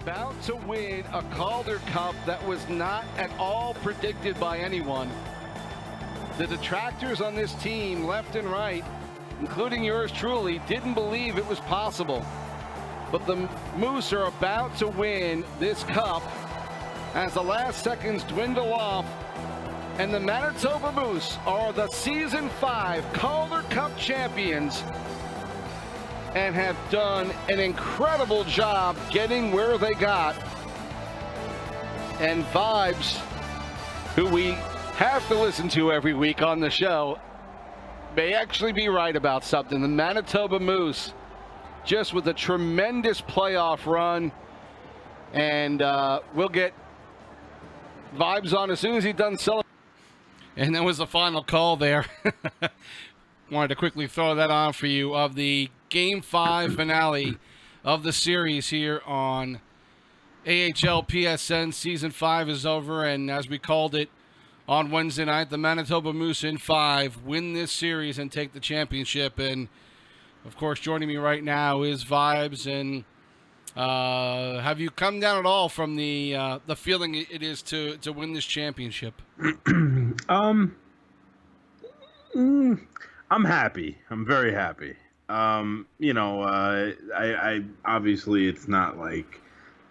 about to win a Calder Cup that was not at all predicted by anyone. The detractors on this team, left and right, including yours truly, didn't believe it was possible. But the Moose are about to win this cup as the last seconds dwindle off, and the Manitoba Moose are the Season 5 Calder Cup champions and have done an incredible job getting where they got. And Vibez, who we have to listen to every week on the show, may actually be right about something. The Manitoba Moose, just with a tremendous playoff run, and we'll get Vibez on as soon as he's done celebrating. And that was the final call there. Wanted to quickly throw that on for you of the Game 5 finale of the series here on Ahlpsn. Season 5 is over, and as we called it on Wednesday night, the Manitoba Moose in 5 win this series and take the championship. And, of course, joining me right now is Vibez. And have you come down at all from the feeling it is to win this championship? I'm happy. I'm very happy. I obviously it's not like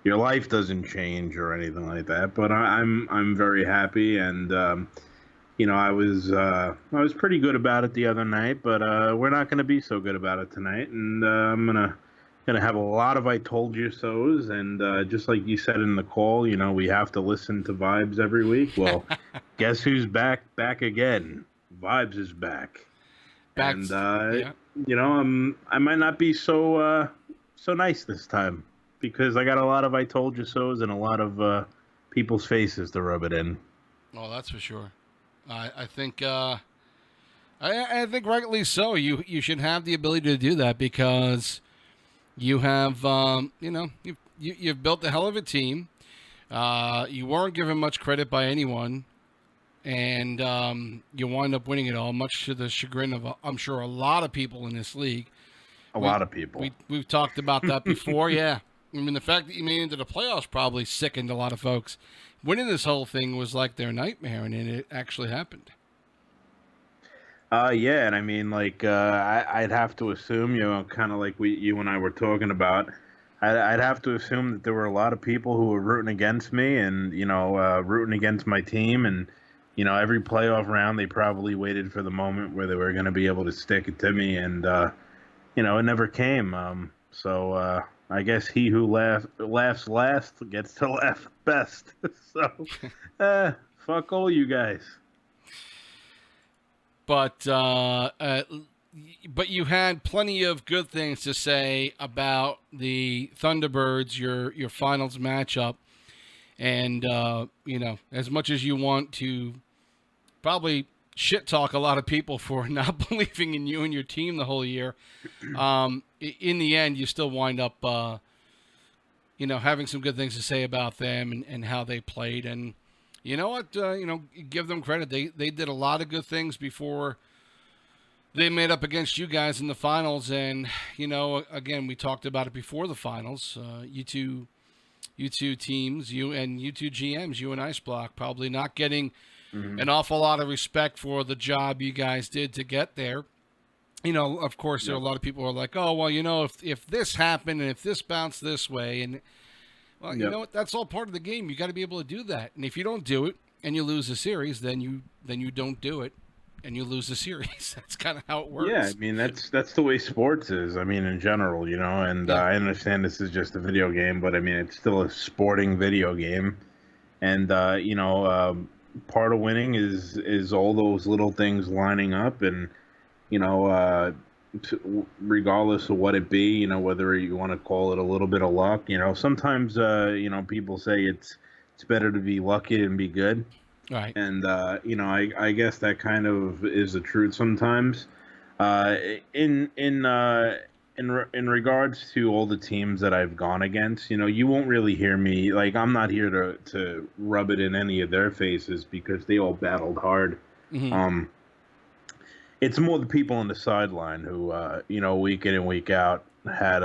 your life doesn't change or anything like that, but I'm very happy, and I was pretty good about it the other night, but we're not going to be so good about it tonight, and I'm gonna have a lot of I told you so's, and just like you said in the call, we have to listen to Vibez every week. Well, guess who's back again? Vibez is back. And yeah. I might not be so nice this time because I got a lot of I told you so's and a lot of people's faces to rub it in. Oh, that's for sure. I think I think rightly so. You should have the ability to do that because you have you've built a hell of a team. You weren't given much credit by anyone. And you wind up winning it all, much to the chagrin of, I'm sure, a lot of people in this league. A lot of people. We've talked about that before, yeah. I mean, the fact that you made it into the playoffs probably sickened a lot of folks. Winning this whole thing was like their nightmare, and it actually happened. Yeah, and I mean, like, I'd have to assume, kind of like you and I were talking about, I'd have to assume that there were a lot of people who were rooting against me and, rooting against my team, and every playoff round, they probably waited for the moment where they were going to be able to stick it to me, and, it never came. So I guess he who laughs last gets to laugh best. So, fuck all you guys. But you had plenty of good things to say about the Thunderbirds, your finals matchup. And, as much as you want to probably shit talk a lot of people for not believing in you and your team the whole year, in the end, you still wind up, having some good things to say about them and how they played. And you know what? Give them credit. They did a lot of good things before they made up against you guys in the finals. And, again, we talked about it before the finals. You two teams, you two GMs, you and Ice Block, probably not getting an awful lot of respect for the job you guys did to get there. Of course, there are a lot of people who are like, oh, well, if this happened and if this bounced this way, and well, you know what? That's all part of the game. You got to be able to do that. And if you don't do it and you lose the series, then you don't do it and you lose the series. That's kind of how it works. Yeah, I mean that's the way sports is. I mean, in general, and I understand this is just a video game, but I mean it's still a sporting video game, and part of winning is all those little things lining up, and regardless of what it be, whether you want to call it a little bit of luck, sometimes people say it's better to be lucky than be good. Right. And, I guess that kind of is the truth sometimes. In regards to all the teams that I've gone against, you won't really hear me. Like, I'm not here to rub it in any of their faces because they all battled hard. Mm-hmm. It's more the people on the sideline who, week in and week out had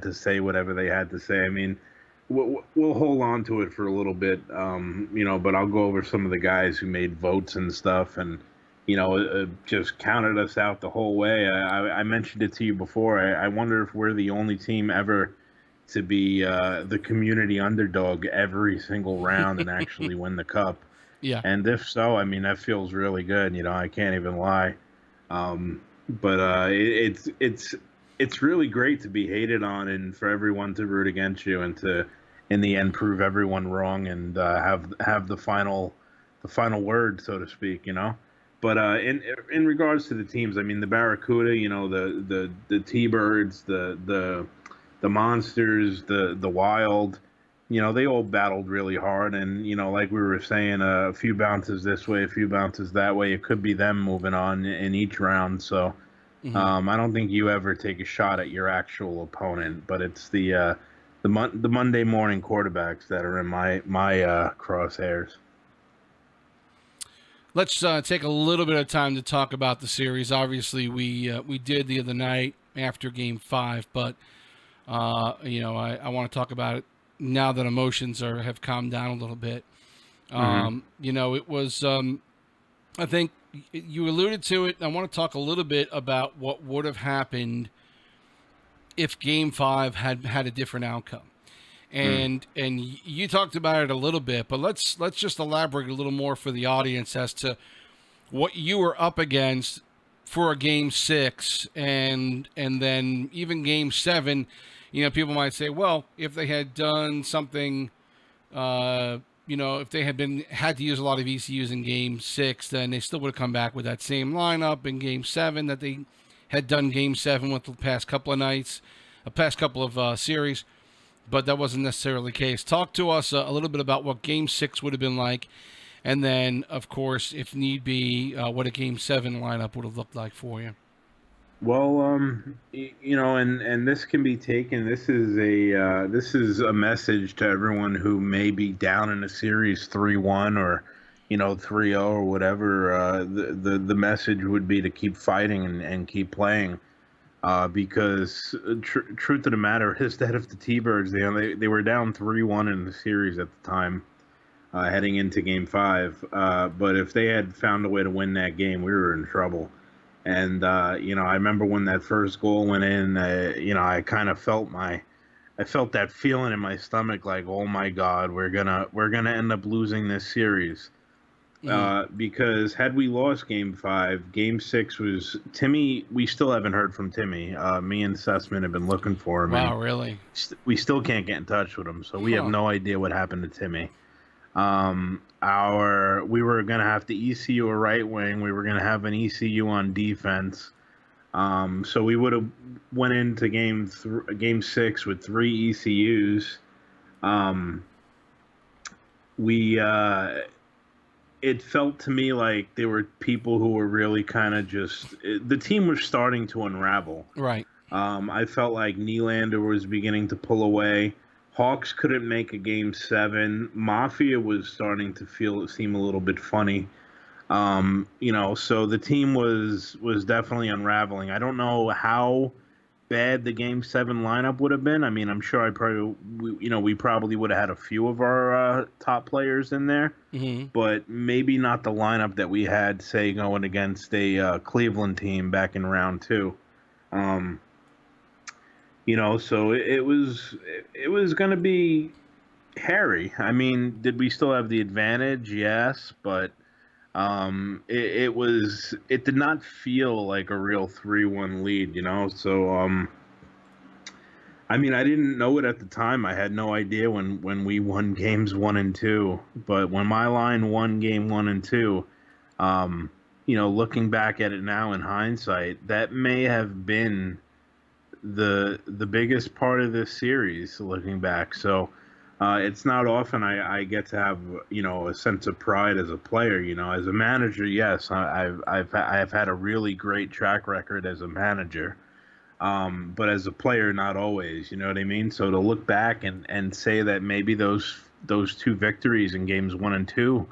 to say whatever they had to say. I mean, we'll hold on to it for a little bit, but I'll go over some of the guys who made votes and stuff, and just counted us out the whole way. I mentioned it to you before. I wonder if we're the only team ever to be the community underdog every single round and actually win the cup. Yeah. And if so, I mean, that feels really good. I can't even lie. But it's really great to be hated on and for everyone to root against you and to, in the end, prove everyone wrong and have the final word, so to speak. But in regards to the teams, I mean, the Barracuda, the T-Birds, the Monsters, the Wild, they all battled really hard. And, like we were saying, a few bounces this way, a few bounces that way. It could be them moving on in each round. So I don't think you ever take a shot at your actual opponent, but it's the Monday morning quarterbacks that are in my crosshairs. Let's take a little bit of time to talk about the series. Obviously, we did the other night after Game 5, but I want to talk about it now that emotions have calmed down a little bit. It was, I think you alluded to it. I want to talk a little bit about what would have happened if Game 5 had a different outcome. And you talked about it a little bit, but let's just elaborate a little more for the audience as to what you were up against for a Game 6 and then even Game 7. People might say, well, if they had done something, if they had to use a lot of ECUs in Game 6, then they still would have come back with that same lineup in Game 7 that they had done Game 7 with the past couple of nights, past couple of series. But that wasn't necessarily the case. Talk to us a little bit about what Game 6 would have been like, and then, of course, if need be, what a Game 7 lineup would have looked like for you. Well, and this can be taken. This is a message to everyone who may be down in a series 3-1 or 3-0 or whatever. The message would be to keep fighting and keep playing, because truth of the matter is that if the T-Birds they were down 3-1 in the series at the time, heading into Game 5, but if they had found a way to win that game, we were in trouble. And I remember when that first goal went in, I kind of felt that feeling in my stomach, like, oh my God, we're gonna end up losing this series. Because had we lost Game 5, Game 6 was Timmy. We still haven't heard from Timmy. Me and Sussman have been looking for him. Wow, really? We still can't get in touch with him, so we have no idea what happened to Timmy. We were gonna have to ECU a right wing. We were gonna have an ECU on defense. So we would have went into Game 6 with 3 ECUs. It felt to me like there were people who were really kind of the team was starting to unravel. Right. I felt like Nylander was beginning to pull away. Hawks couldn't make a Game 7. Mafia was starting to seem a little bit funny. So the team was definitely unraveling. I don't know how bad the Game 7 lineup would have been. I mean, I'm sure we probably would have had a few of our top players in there, but maybe not the lineup that we had, say, going against a Cleveland team back in round 2. So it was going to be hairy. I mean, did we still have the advantage? Yes, but it did not feel like a real 3-1 lead, So I mean, I didn't know it at the time. I had no idea when we won games 1 and 2. But when my line won game 1 and 2, looking back at it now in hindsight, that may have been the biggest part of this series, looking back. So it's not often I get to have a sense of pride as a player. As a manager, yes, I've had a really great track record as a manager, but as a player, not always. You know what I mean? So to look back and say that maybe those 2 victories in games 1 and 2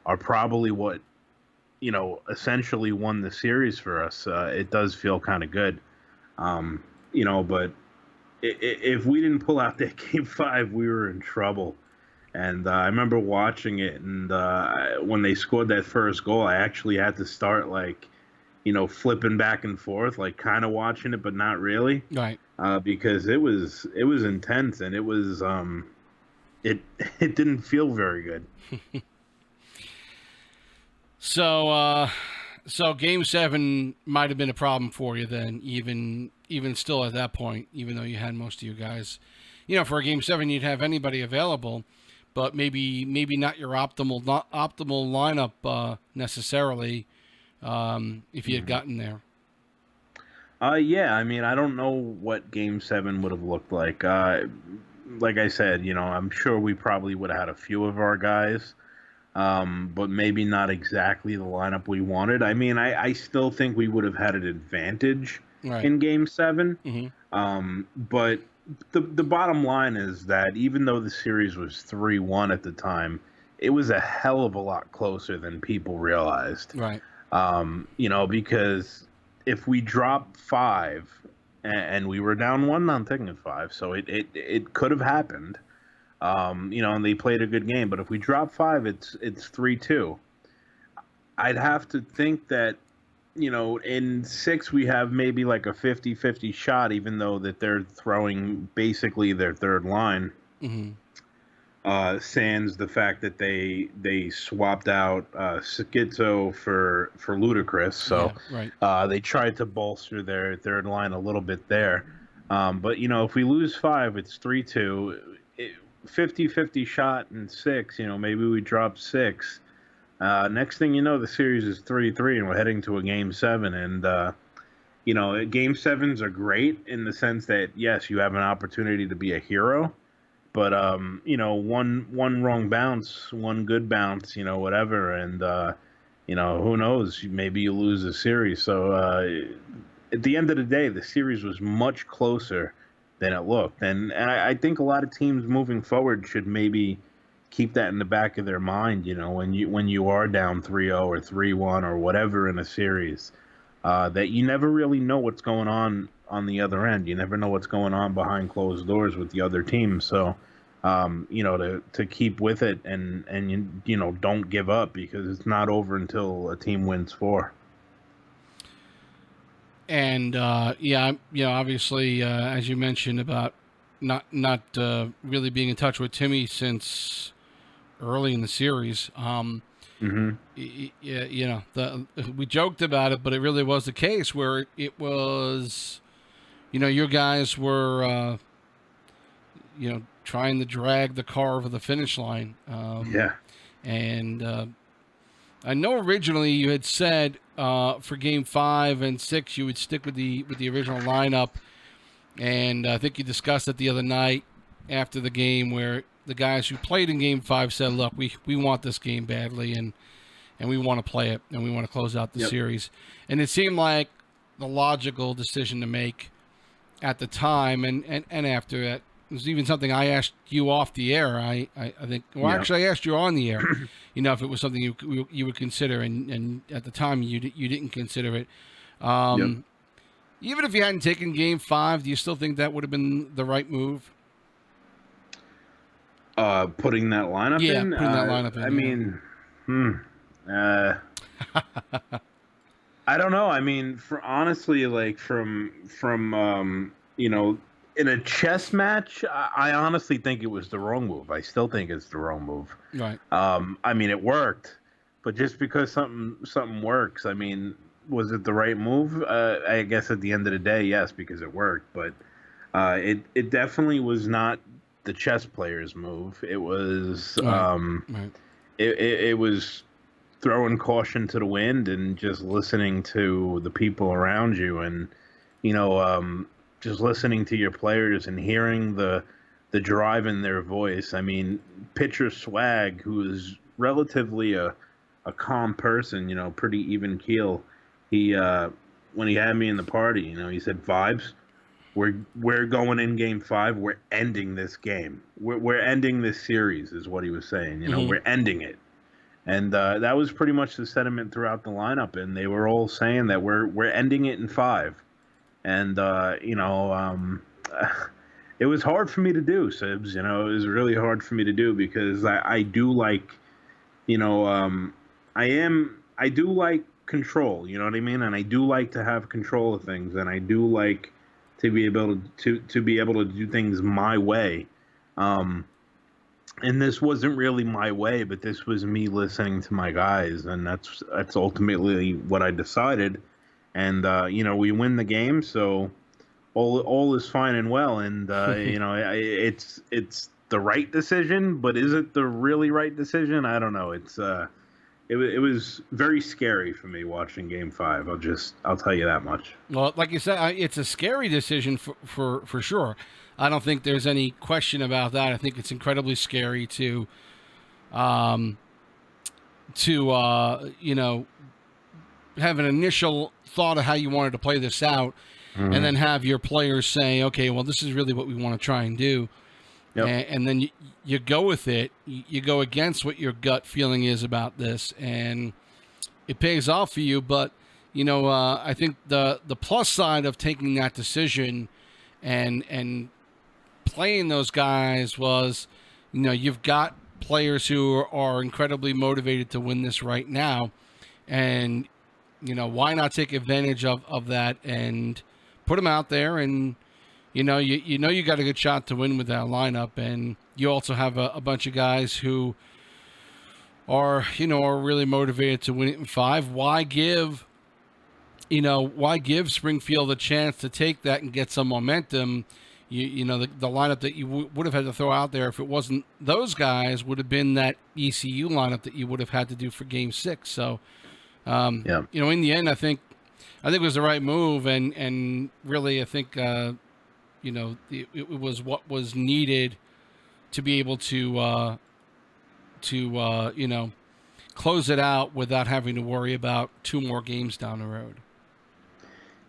are probably what essentially won the series for us. It does feel kind of good. But if we didn't pull out that game five, we were in trouble. And I remember watching it, and when they scored that first goal, I actually had to start like, flipping back and forth, like kind of watching it, but not really, Right. because it was intense, and it it didn't feel very good. So game 7 might have been a problem for you then, even still at that point, even though you had most of you guys. For a game 7, you'd have anybody available, but maybe not your optimal lineup necessarily, if you had gotten there. Yeah, I mean, I don't know what Game 7 would have looked like. Like I said, I'm sure we probably would have had a few of our guys, but maybe not exactly the lineup we wanted. I mean, I still think we would have had an advantage in Game 7. But the bottom line is that even though the series was 3-1 at the time, it was a hell of a lot closer than people realized. Right. Because if we drop 5 and we were down 1-0 at 5, so it could have happened. And they played a good game, but if we drop 5, it's 3-2. I'd have to think that, in 6 we have maybe like a 50-50 shot, even though that they're throwing basically their third line. Sans the fact that they swapped out Schizo for Ludacris, so they tried to bolster their third line a little bit there. But if we lose 5, it's 3-2. 50-50 shot in 6. Maybe we drop 6. Next thing you know, the series is 3-3, and we're heading to a Game 7. And Game 7s are great in the sense that yes, you have an opportunity to be a hero. But one wrong bounce, one good bounce, whatever, and who knows? Maybe you lose the series. So at the end of the day, the series was much closer than it looked, and I think a lot of teams moving forward should maybe keep that in the back of their mind. When you are down 3-0 or 3-1 or whatever in a series, that you never really know what's going on the other end. You never know what's going on behind closed doors with the other team. So, to keep with it and don't give up, because it's not over until a team wins 4. And obviously, as you mentioned about not really being in touch with Timmy since early in the series. We joked about it, but it really was the case where it was, your guys were, trying to drag the car over the finish line. And I know originally you had said for Game 5 and 6 you would stick with the original lineup, and I think you discussed it the other night after the game where the guys who played in Game 5 said, "Look, we want this game badly, and we want to play it, and we want to close out the series." And it seemed like the logical decision to make at the time, and after that. It was even something I asked you off the air. I think. Well, actually, I asked you on the air. If it was something you would consider, and at the time you didn't consider it. Even if you hadn't taken Game 5, do you still think that would have been the right move? Putting that lineup in. Yeah, putting that lineup in. I mean, I don't know. I mean, honestly, like from in a chess match, I honestly think it was the wrong move. I still think it's the wrong move. Right. I mean, it worked, but just because something works, I mean, was it the right move? I guess at the end of the day, yes, because it worked. But it definitely was not the chess player's move. It was it was throwing caution to the wind and just listening to the people around you, and just listening to your players and hearing the drive in their voice. I mean, pitcher Swag, who is relatively a calm person, pretty even keel. He when he had me in the party, he said, "Vibes, we're going in Game 5. We're ending this game. We're ending this series," is what he was saying. We're ending it. And that was pretty much the sentiment throughout the lineup, and they were all saying that we're ending it in 5. And it was hard for me to do, Sibs. You know, it was really hard for me to do because I do like, you know, I do like control. You know what I mean? And I do like to have control of things, and I do like to be able to be able to do things my way. Um, and this wasn't really my way, but this was me listening to my guys, and that's ultimately what I decided. And you know, we win the game, so all is fine and well. And you know, it's the right decision, but is it the really right decision? I don't know. It was very scary for me watching Game 5. I'll tell you that much. Well, like you said, it's a scary decision for sure. I don't think there's any question about that. I think it's incredibly scary to you know, have an initial thought of how you wanted to play this out, Mm-hmm. and then have your players say, okay, well, this is really what we want to try and do. Yep. And then you go with it. You go against what your gut feeling is about this, and it pays off for you. But, you know, I think the plus side of taking that decision and playing those guys was, you know, you've got players who are incredibly motivated to win this right now. And, you know, why not take advantage of that and put them out there? And, you know you got a good shot to win with that lineup, and you also have a bunch of guys who are really motivated to win it in 5. Why give Springfield a chance to take that and get some momentum? You know, the lineup that you would have had to throw out there if it wasn't those guys would have been that ECU lineup that you would have had to do for Game 6. So, Yeah. you know, in the end, I think it was the right move, and really, I think. You know, it was what was needed to be able to you know, close it out without having to worry about 2 more games down the road.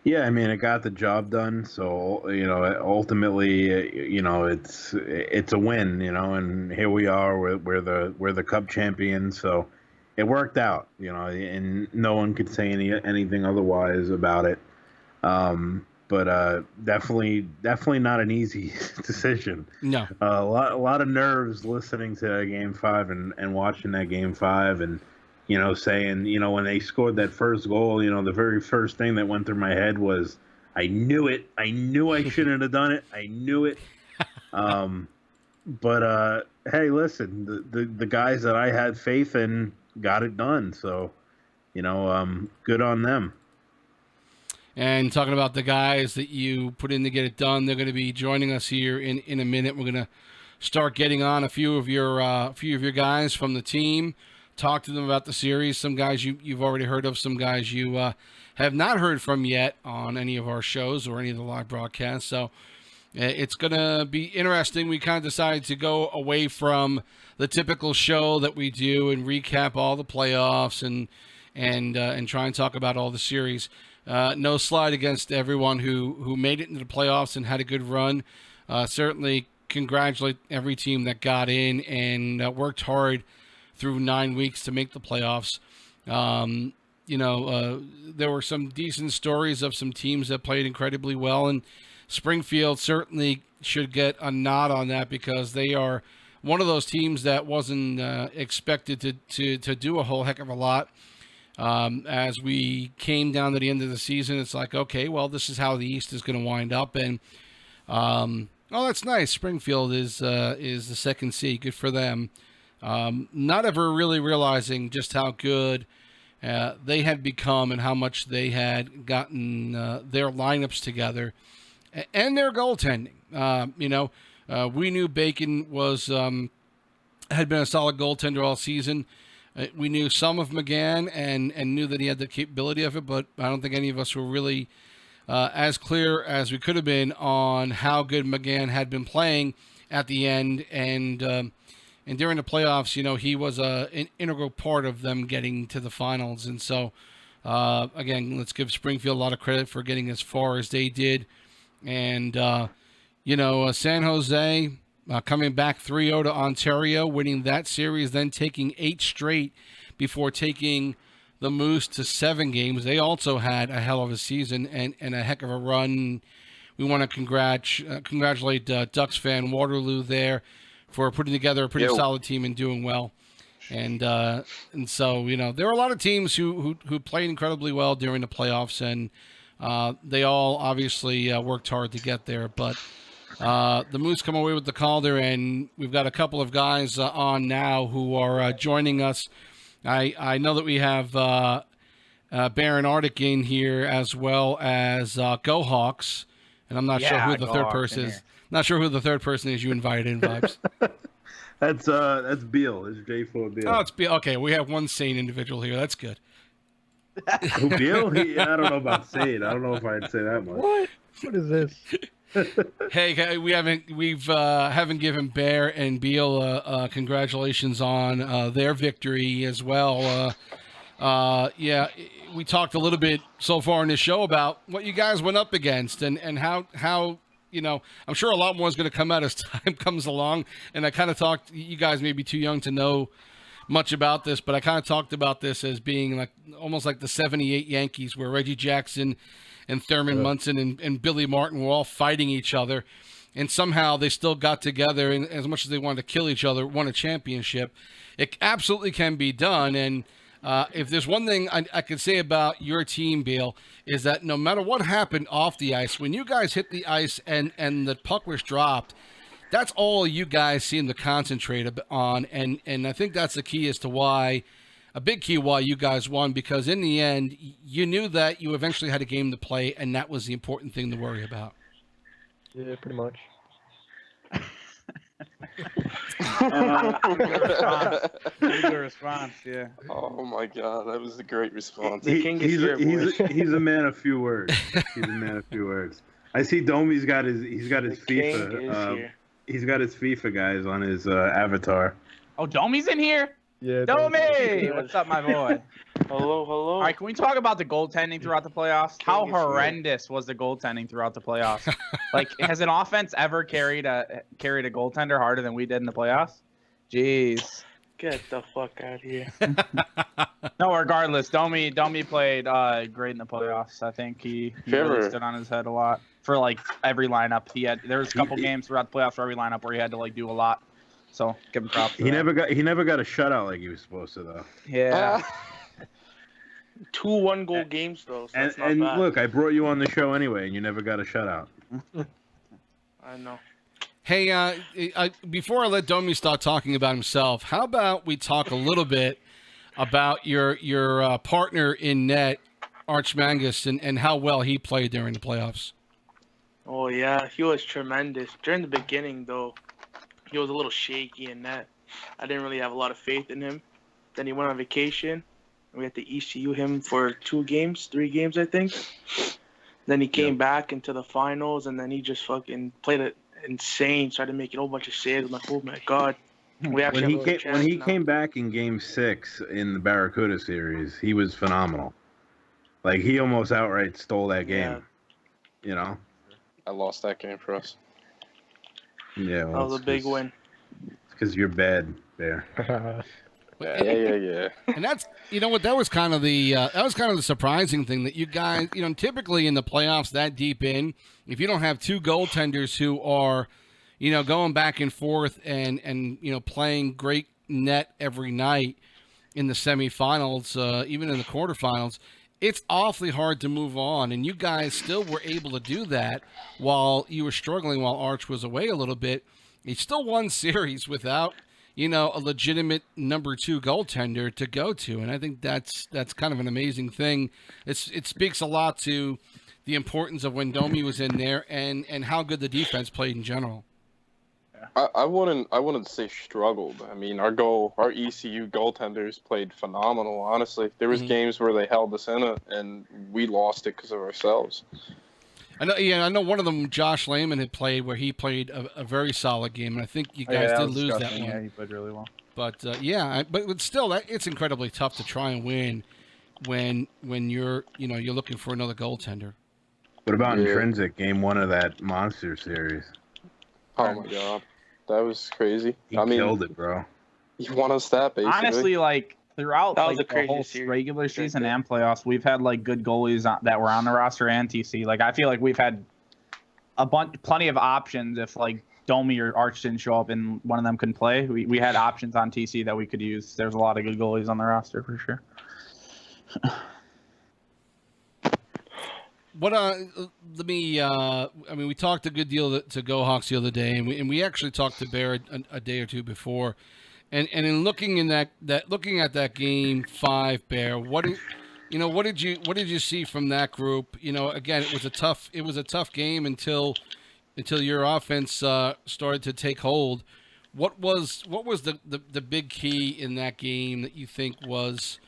Yeah, I mean, it got the job done. So, you know, ultimately, you know, it's a win. You know, and here we are. We're the Cup champions. So it worked out. You know, and no one could say anything otherwise about it. But definitely not an easy decision. No. A lot of nerves listening to Game 5 and watching that Game 5 and, you know, saying, you know, when they scored that first goal, you know, the very first thing that went through my head was, I knew it. I knew I shouldn't have done it. I knew it. But hey, listen, the guys that I had faith in got it done. So, you know, good on them. And talking about the guys that you put in to get it done, they're going to be joining us here in a minute. We're going to start getting on a few of your guys from the team, talk to them about the series. Some guys you've already heard of, some guys you have not heard from yet on any of our shows or any of the live broadcasts. So it's going to be interesting. We kind of decided to go away from the typical show that we do and recap all the playoffs and try and talk about all the series. No slide against everyone who made it into the playoffs and had a good run. Certainly congratulate every team that got in and worked hard through 9 weeks to make the playoffs. You know, there were some decent stories of some teams that played incredibly well, and Springfield certainly should get a nod on that because they are one of those teams that wasn't expected to do a whole heck of a lot. As we came down to the end of the season, it's like, okay, well, this is how the East is going to wind up. And, oh, that's nice. Springfield is the second seed. Good for them. Not ever really realizing just how good they had become and how much they had gotten their lineups together and their goaltending. You know, we knew Bacon had been a solid goaltender all season. We knew some of McGann and knew that he had the capability of it, but I don't think any of us were really as clear as we could have been on how good McGann had been playing at the end. And during the playoffs, you know, he was an integral part of them getting to the finals. And so, again, let's give Springfield a lot of credit for getting as far as they did. And, you know, San Jose... coming back 3-0 to Ontario, winning that series, then taking 8 straight before taking the Moose to 7 games. They also had a hell of a season and a heck of a run. we want to congratulate Ducks fan Waterloo there for putting together a pretty solid team and doing well. And so, there are a lot of teams who played incredibly well during the playoffs, and they all obviously worked hard to get there. But the Moose come away with the Calder, and we've got a couple of guys on now who are joining us. I know that we have Baron Arctic in here as well as Go Hawks, and I'm not sure who the third person is. Not sure who the third person is you invited in, Vibes. That's Beal. It's J4 Beal. Oh, it's Beal. Okay, we have one sane individual here. That's good. Who, Beal? I don't know about sane. I don't know if I'd say that much. What is this? Hey, we haven't given Bear and Beal congratulations on their victory as well. Yeah, we talked a little bit so far in this show about what you guys went up against and how I'm sure a lot more is going to come out as time comes along. And I kind of talked, you guys may be too young to know much about this, but I kind of talked about this as being like almost like the 78 Yankees, where Reggie Jackson and Thurman Munson and Billy Martin were all fighting each other, and somehow they still got together, and as much as they wanted to kill each other, won a championship. It absolutely can be done, and if there's one thing I could say about your team, Beal, is that no matter what happened off the ice, when you guys hit the ice and the puck was dropped, that's all you guys seem to concentrate on, and I think that's the key as to why, a big key why you guys won, because in the end, you knew that you eventually had a game to play, and that was the important thing to worry about. Yeah, pretty much. Good response, yeah. Oh my God, that was a great response. He's a man of few words. He's a man of few words. I see Domi's got his FIFA. He's got his FIFA guys on his avatar. Oh, Domi's in here? Yeah. Domi! What's up, my boy? Hello. All right, can we talk about the goaltending throughout the playoffs? How horrendous was the goaltending throughout the playoffs? Like, has an offense ever carried a goaltender harder than we did in the playoffs? Jeez. Get the fuck out of here. No, regardless, Domi played great in the playoffs. I think he really stood on his head a lot for like every lineup. There was a couple games throughout the playoffs for every lineup where he had to like do a lot. So give him props. He never got a shutout like he was supposed to, though. Yeah. 2 1-goal games though. So that's not and bad. look, I brought you on the show anyway, and you never got a shutout. I know. Hey, before I let Domi start talking about himself, how about we talk a little bit about your partner in net, Ahlpsn, and how well he played during the playoffs? Oh yeah, he was tremendous. During the beginning though, he was a little shaky in net. I didn't really have a lot of faith in him. Then he went on vacation, and we had to ECU him for 3 games, I think. Then he came back into the finals, and then he just fucking played it insane. Started making a whole bunch of saves. I'm like, oh my God. When he came back in Game 6 in the Barracuda series, he was phenomenal. Like, he almost outright stole that game. Yeah. I lost that game for us. Yeah, That was a big win. It's because you're bad, Bear. Yeah. And that's, that was kind of the surprising thing, that you guys, typically in the playoffs that deep in, if you don't have 2 goaltenders who are, going back and forth and playing great net every night in the semifinals, even in the quarterfinals, it's awfully hard to move on. And you guys still were able to do that while you were struggling, while Arch was away a little bit. He still won series without, a legitimate number 2 goaltender to go to. And I think that's kind of an amazing thing. It speaks a lot to the importance of when Domi was in there and how good the defense played in general. I wouldn't say struggled. I mean, our ECU goaltenders played phenomenal. Honestly, there was games where they held us in it, and we lost it because of ourselves. I know one of them, Josh Lehman, had played where he played a very solid game, and I think you guys did lose that one. Yeah, he played really well. But but still, it's incredibly tough to try and win when you're looking for another goaltender. What about Intrinsic, Game 1 of that Monster series? Oh my God, that was crazy. He killed it, bro. He won us that, basically. Honestly, like throughout That was a the crazy whole series. regular season and playoffs, we've had like good goalies that were on the roster and TC. Like I feel like we've had plenty of options if like Domi or Arch didn't show up and one of them couldn't play. We had options on TC that we could use. There's a lot of good goalies on the roster for sure. What let me I mean, we talked a good deal to Go Hawks the other day, and we actually talked to Bear a day or two before, and in looking in looking at that game 5, Bear, what did you see from that group? You know, again, it was a tough game until your offense started to take hold. What was the big key in that game that you think was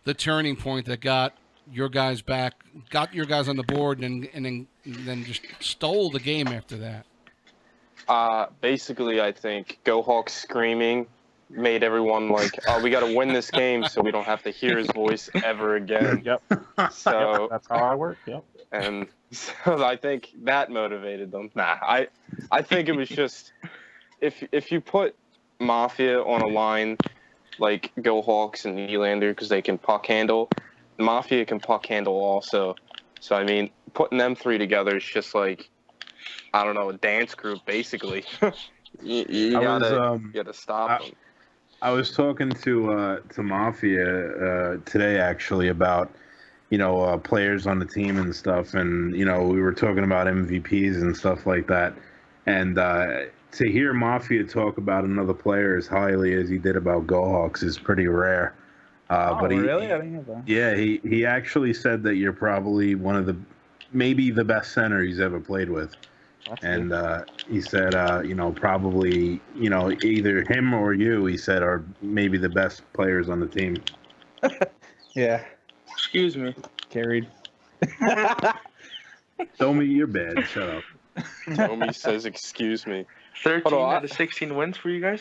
the turning point that got your guys back, got your guys on the board, and then just stole the game after that? Basically, I think Go Hawks screaming made everyone like, oh, we got to win this game so we don't have to hear his voice ever again. Yep. So that's how I work. Yep. And so I think that motivated them. Nah, I think it was just if you put Mafia on a line like Go Hawks and Nylander because they can puck handle, Mafia can puck handle also. So I mean, putting them three together is just like, I don't know, a dance group basically. you gotta stop them. I was talking to Mafia today actually about, you know, players on the team and stuff, and you know, we were talking about MVPs and stuff like that, and to hear Mafia talk about another player as highly as he did about Go Hawks is pretty rare. But really? I didn't hear that. Yeah, he actually said that you're probably maybe the best center he's ever played with. That's and he said, you know, probably, you know, either him or you, he said, are maybe the best players on the team. Yeah. Excuse me. Carried. Domi, you're bad. Shut up. Domi says, excuse me. 13 out of 16 wins for you guys?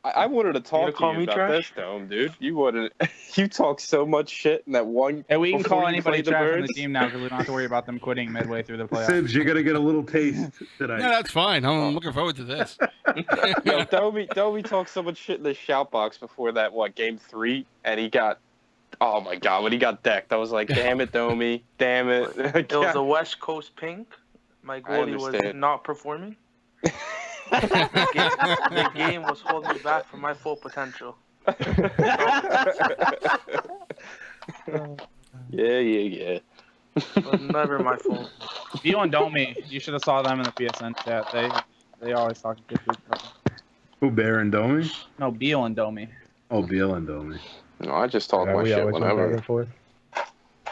I wanted to talk to you about trash? this, Dome, dude. You talk so much shit in that one. Hey, we can call anybody trash on the Birds. team now because we don't have to worry about them quitting midway through the playoffs. Sibs, you're going to get a little taste tonight. No, that's fine. I'm looking forward to this. Yo, Domi talked so much shit in the shout box before that, game 3, and he got, oh my God, when he got decked, I was like, damn it, Domi, damn it. It was a West Coast pink. My goalie was not performing. The game was holding me back from my full potential. Yeah. It was never my fault. Beal and Domi, you should have saw them in the PSN chat. They always talk good shit. Who, Bear and Domi? No, Beal and Domi. Oh, Beal and Domi. No, I just talk my shit whenever.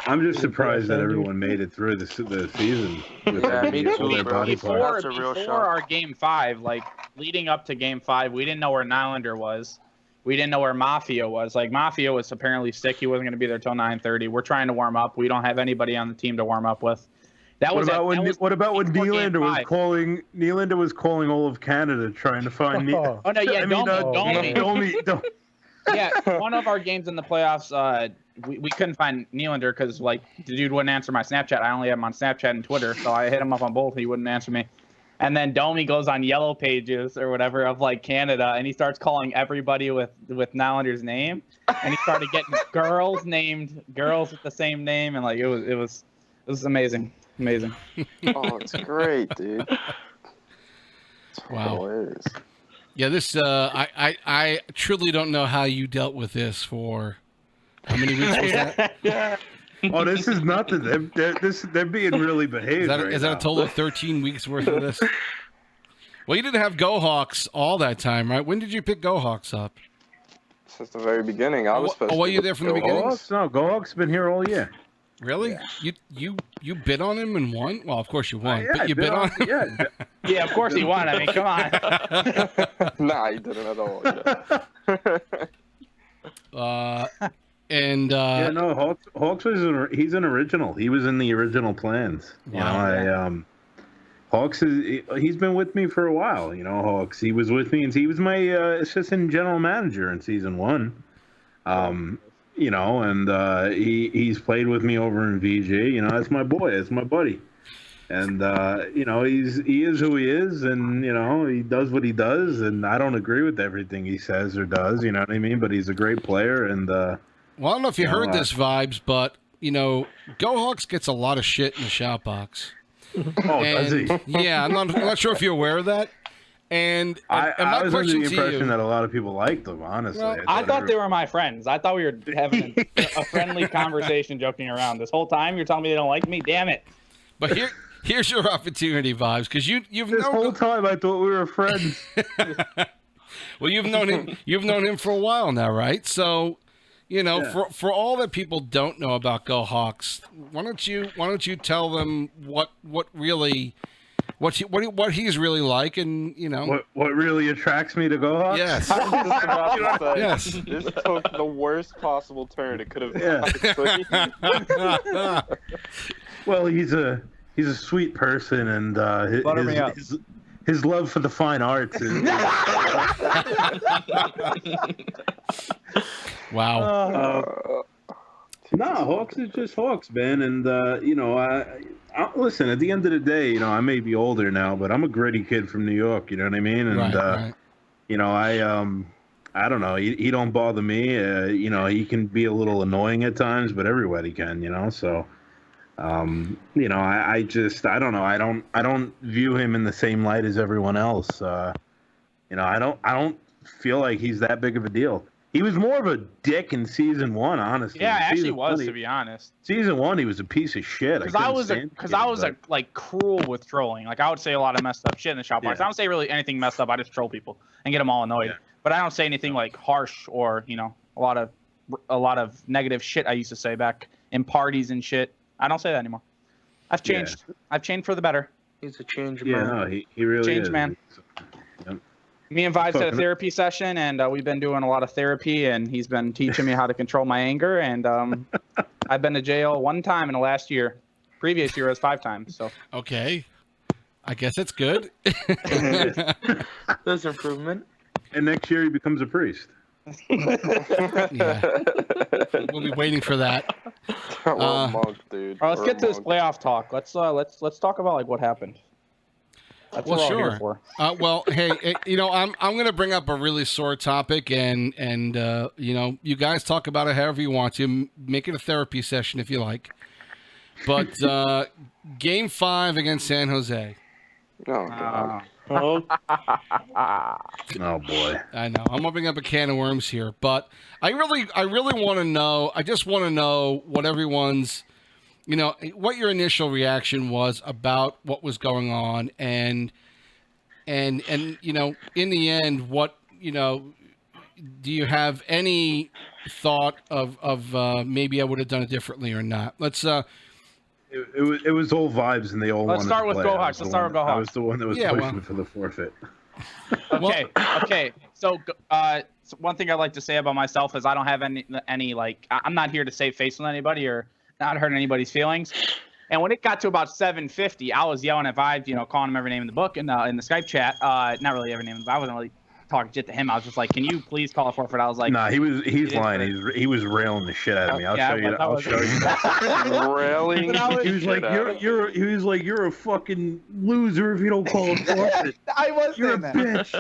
I'm just surprised that everyone made it through the season. Yeah, me too, their bro. body parts. Before our game 5, like leading up to game 5, we didn't know where Nylander was. We didn't know where Mafia was. Like Mafia was apparently sick. He wasn't going to be there till 9:30. We're trying to warm up. We don't have anybody on the team to warm up with. What about when Nylander was calling? Nylander was calling all of Canada trying to find me. Oh no, yeah, Domi. Yeah, one of our games in the playoffs, we couldn't find Nylander because like the dude wouldn't answer my Snapchat. I only have him on Snapchat and Twitter, so I hit him up on both. He wouldn't answer me. And then Domi goes on Yellow Pages or whatever of like Canada, and he starts calling everybody with Nylander's name, and he started getting girls with the same name, and like it was amazing. Oh, it's great, dude. It's Wow. hilarious. Yeah, this I truly don't know how you dealt with this for how many weeks was that? Oh, this is nothing. They're being really behaved. Is that a total of 13 weeks worth of this? Well, you didn't have Go Hawks all that time, right? When did you pick Go Hawks up? Since the very beginning, I was supposed to. Were you there from the beginning? No, Go Hawks been here all year. Really? Yeah. You bid on him and won? Well, of course you won, Yeah, but you bid on him? Yeah. Yeah, of course he won. I mean, come on. Nah, he didn't at all. Yeah. Hawks he's an original. He was in the original plans. Wow. Hawks he's been with me for a while. You know, Hawks. He was with me, and he was my assistant general manager in season 1. You know, and he's played with me over in VG. You know, that's my boy. That's my buddy. And you know, he is who he is, and you know, he does what he does. And I don't agree with everything he says or does. You know what I mean? But he's a great player. And well, I don't know if you heard this, Vibes, but you know, Go Hawks gets a lot of shit in the shout box. Oh, does he? Yeah, I'm not sure if you're aware of that. And my I was under question the to you, impression that a lot of people liked them, honestly. Well, I thought they were my friends. I thought we were having a friendly conversation, joking around. This whole time, you're telling me they don't like me? Damn it! but here's your opportunity, Vibes, because you've This known whole time I thought we were friends. well, you've known him for a while now, right? So, for all that people don't know about Go Hawks, why don't you tell them what he's really like, and what really attracts me to Go Hawks? Yes. I was just about to say, Yes. this took the worst possible turn it could have Yeah. Well, he's a sweet person, and Butter me up. his love for the fine arts is. Wow. No, Hawks is just Hawks, man, and I listen. At the end of the day, I may be older now, but I'm a gritty kid from New York. You know what I mean? And Right. I don't know. He don't bother me. He can be a little annoying at times, but everybody can. So. I don't know. I don't view him in the same light as everyone else. I don't feel like he's that big of a deal. He was more of a dick in season 1, honestly. Yeah, actually was, to be honest. Season 1, he was a piece of shit. Because I was cruel with trolling. Like, I would say a lot of messed up shit in the shop box. Yeah. I don't say really anything messed up. I just troll people and get them all annoyed. Yeah. But I don't say anything like harsh or a lot of negative shit I used to say back in parties and shit. I don't say that anymore. I've changed. Yeah. I've changed for the better. He's a change man. man. No, he really change is. man. Yep. Me and Vibes had a therapy session, and we've been doing a lot of therapy, and he's been teaching me how to control my anger, and I've been to jail 1 time in the last year. Previous year was 5 times. So. Okay. I guess it's good. There's improvement. And next year he becomes a priest. Yeah. We'll be waiting for that. Or a monk, dude. All right, let's get to this playoff talk. Let's talk about what happened. That's well, what we're sure. here for. Well, hey, I'm going to bring up a really sore topic, and you guys talk about it however you want to. Make it a therapy session if you like. But Game 5 against San Jose. Oh, God. Oh, Oh boy. I know. I'm opening up a can of worms here, but I really want to know. I just want to know what everyone's, what your initial reaction was about what was going on, and in the end, what do you have any thought of maybe I would have done it differently or not? Let's. It was all Vibes, and they all. Let's wanted start to with play. Go Hawks. Let's start with Go Hawks. I was the one that was pushing for the forfeit. Okay. So one thing I'd like to say about myself is I don't have any like I'm not here to save face with anybody or not hurt anybody's feelings. And when it got to about 7:50, I was yelling at Vibes, calling him every name in the book in the Skype chat. Not really every name, but I wasn't really talking shit to him. I was just like, "Can you please call a forfeit?" I was like, "Nah, he's lying. He was railing the shit out of me. I'll show you. I'll show you." Railing. He was like, "You're a fucking loser if you don't call a forfeit." I was. You're a bitch.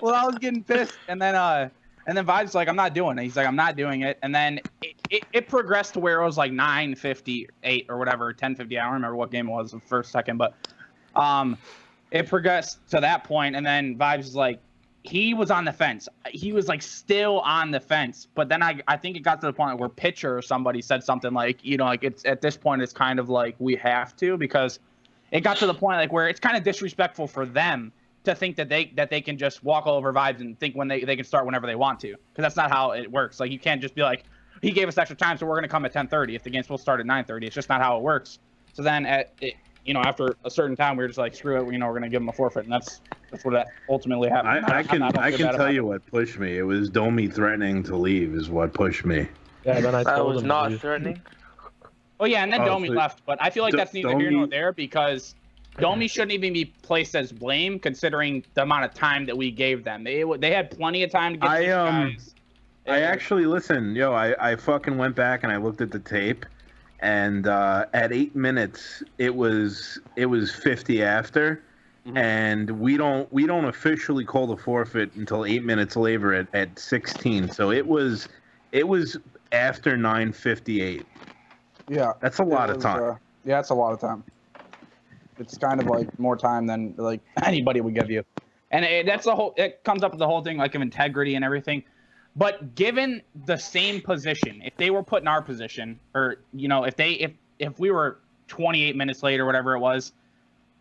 Well, I was getting pissed, and then Vibes like, "I'm not doing it." He's like, "I'm not doing it," and then it progressed to where it was like 9:58 or whatever, 10:50. I don't remember what game it was the first second, but it progressed to that point, and then Vibes is like, he was on the fence. He was like still on the fence, but then I think it got to the point where pitcher or somebody said something like, like it's at this point it's kind of like we have to, because it got to the point like where it's kind of disrespectful for them to think that they can just walk all over Vibes and think when they can start whenever they want to, because that's not how it works. Like, you can't just be like, he gave us extra time, so we're gonna come at 10:30 if the game's supposed to start at 9:30. It's just not how it works. So then after a certain time, we were just like, screw it, we're going to give him a forfeit, and that's what that ultimately happened. I can tell you what pushed me. It was Domi threatening to leave is what pushed me. Yeah, then I that told was him not to leave. threatening. Oh yeah, and then Domi so left, but I feel like that's neither here nor Domi- there, because Domi shouldn't even be placed as blame considering the amount of time that we gave them. They had plenty of time to get these guys. I actually listen. I fucking went back and I looked at the tape. And at 8 minutes, it was 50 after, and we don't officially call the forfeit until 8 minutes later at 16. So it was after 9:58. Yeah, That's a lot of time. Yeah, that's a lot of time. It's kind of like more time than like anybody would give you. And that's the whole, it comes up with the whole thing like of integrity and everything. But given the same position, if they were put in our position, or, you know, if we were 28 minutes late or whatever it was,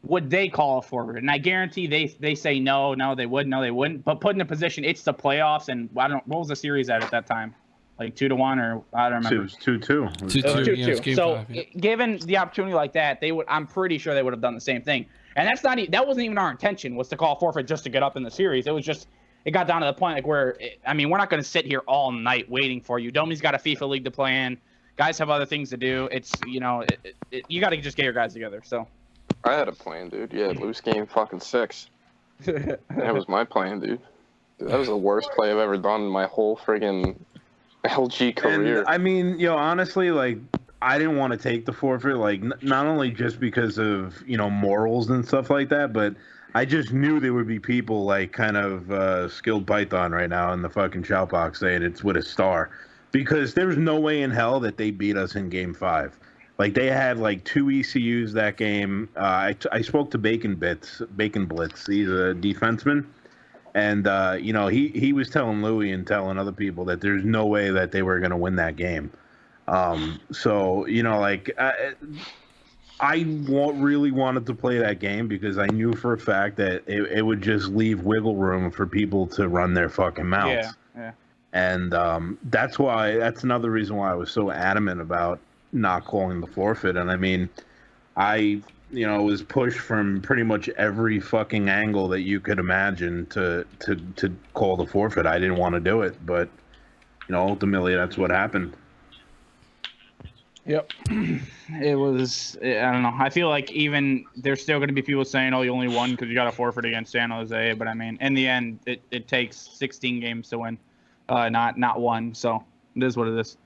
would they call a forward? And I guarantee they say no, they wouldn't. But put in a position, it's the playoffs, and what was the series at that time? Like 2-1, or I don't remember. It was 2-2. 2-2. Yeah, it's game So 5, yeah. given the opportunity like that, I'm pretty sure they would have done the same thing. And that wasn't even our intention, was to call forfeit just to get up in the series. It was just, it got down to the point like where, I mean, we're not going to sit here all night waiting for you. Domi's got a FIFA league to play in. Guys have other things to do. It's, you know, you got to just get your guys together. So I had a plan, dude. Yeah, lose game fucking 6. That was my plan, dude. That was the worst play I've ever done in my whole friggin' LG career. And, I mean, honestly, like, I didn't want to take the forfeit, like, not only just because of, morals and stuff like that, but I just knew there would be people, like, kind of skilled Python right now in the fucking shout box saying it's with a star. Because there's no way in hell that they beat us in Game 5. Like, they had, like, 2 ECUs that game. I spoke to Bacon Blitz. He's a defenseman. And, he was telling Louis and telling other people that there's no way that they were going to win that game. So, I really wanted to play that game because I knew for a fact that it would just leave wiggle room for people to run their fucking mouths. Yeah. And that's another reason why I was so adamant about not calling the forfeit. And I mean, I was pushed from pretty much every fucking angle that you could imagine to call the forfeit. I didn't want to do it, but ultimately that's what happened. Yep. It was, I don't know. I feel like even there's still going to be people saying, oh, you only won because you got a forfeit against San Jose. But I mean, in the end, it takes 16 games to win, not one. So it is what it is.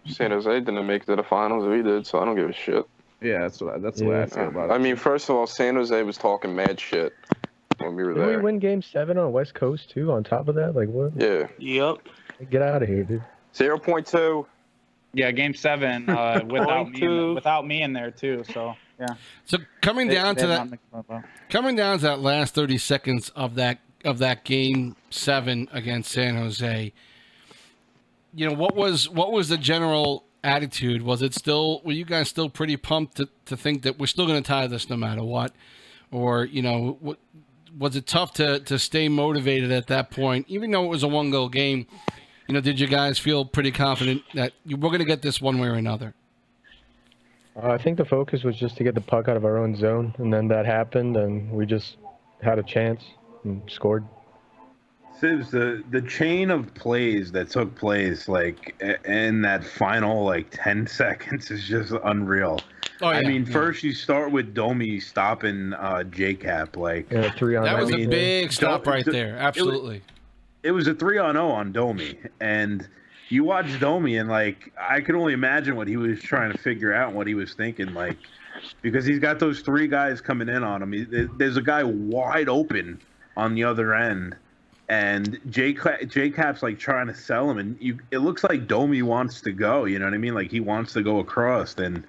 San Jose didn't make it to the finals. We did, so I don't give a shit. Yeah, that's the way I feel about it. I mean, first of all, San Jose was talking mad shit when we were there. Did we win Game 7 on West Coast, too, on top of that? Like, what? Yeah. Yep. Get out of here, dude. 0.2. Yeah, Game 7 without me in there too. So yeah. So coming down to that last 30 seconds of that Game 7 against San Jose, what was the general attitude? Were you guys still pretty pumped to think that we're still going to tie this no matter what, or was it tough to stay motivated at that point, even though it was a 1-goal game? Did you guys feel pretty confident that we're going to get this one way or another? I think the focus was just to get the puck out of our own zone, and then that happened, and we just had a chance and scored. Sibs, the chain of plays that took place, like, in that final, 10 seconds is just unreal. Oh, yeah. I mean, first you start with Domi stopping J-Cap, like... Yeah, 3-on-1. That was a big stop right there, absolutely. It was a 3-on-0 on Domi, and you watch Domi, and I could only imagine what he was trying to figure out and what he was thinking, because he's got those 3 guys coming in on him. There's a guy wide open on the other end, and J-Cap's trying to sell him, and it looks like Domi wants to go. You know what I mean? Like he wants to go across, and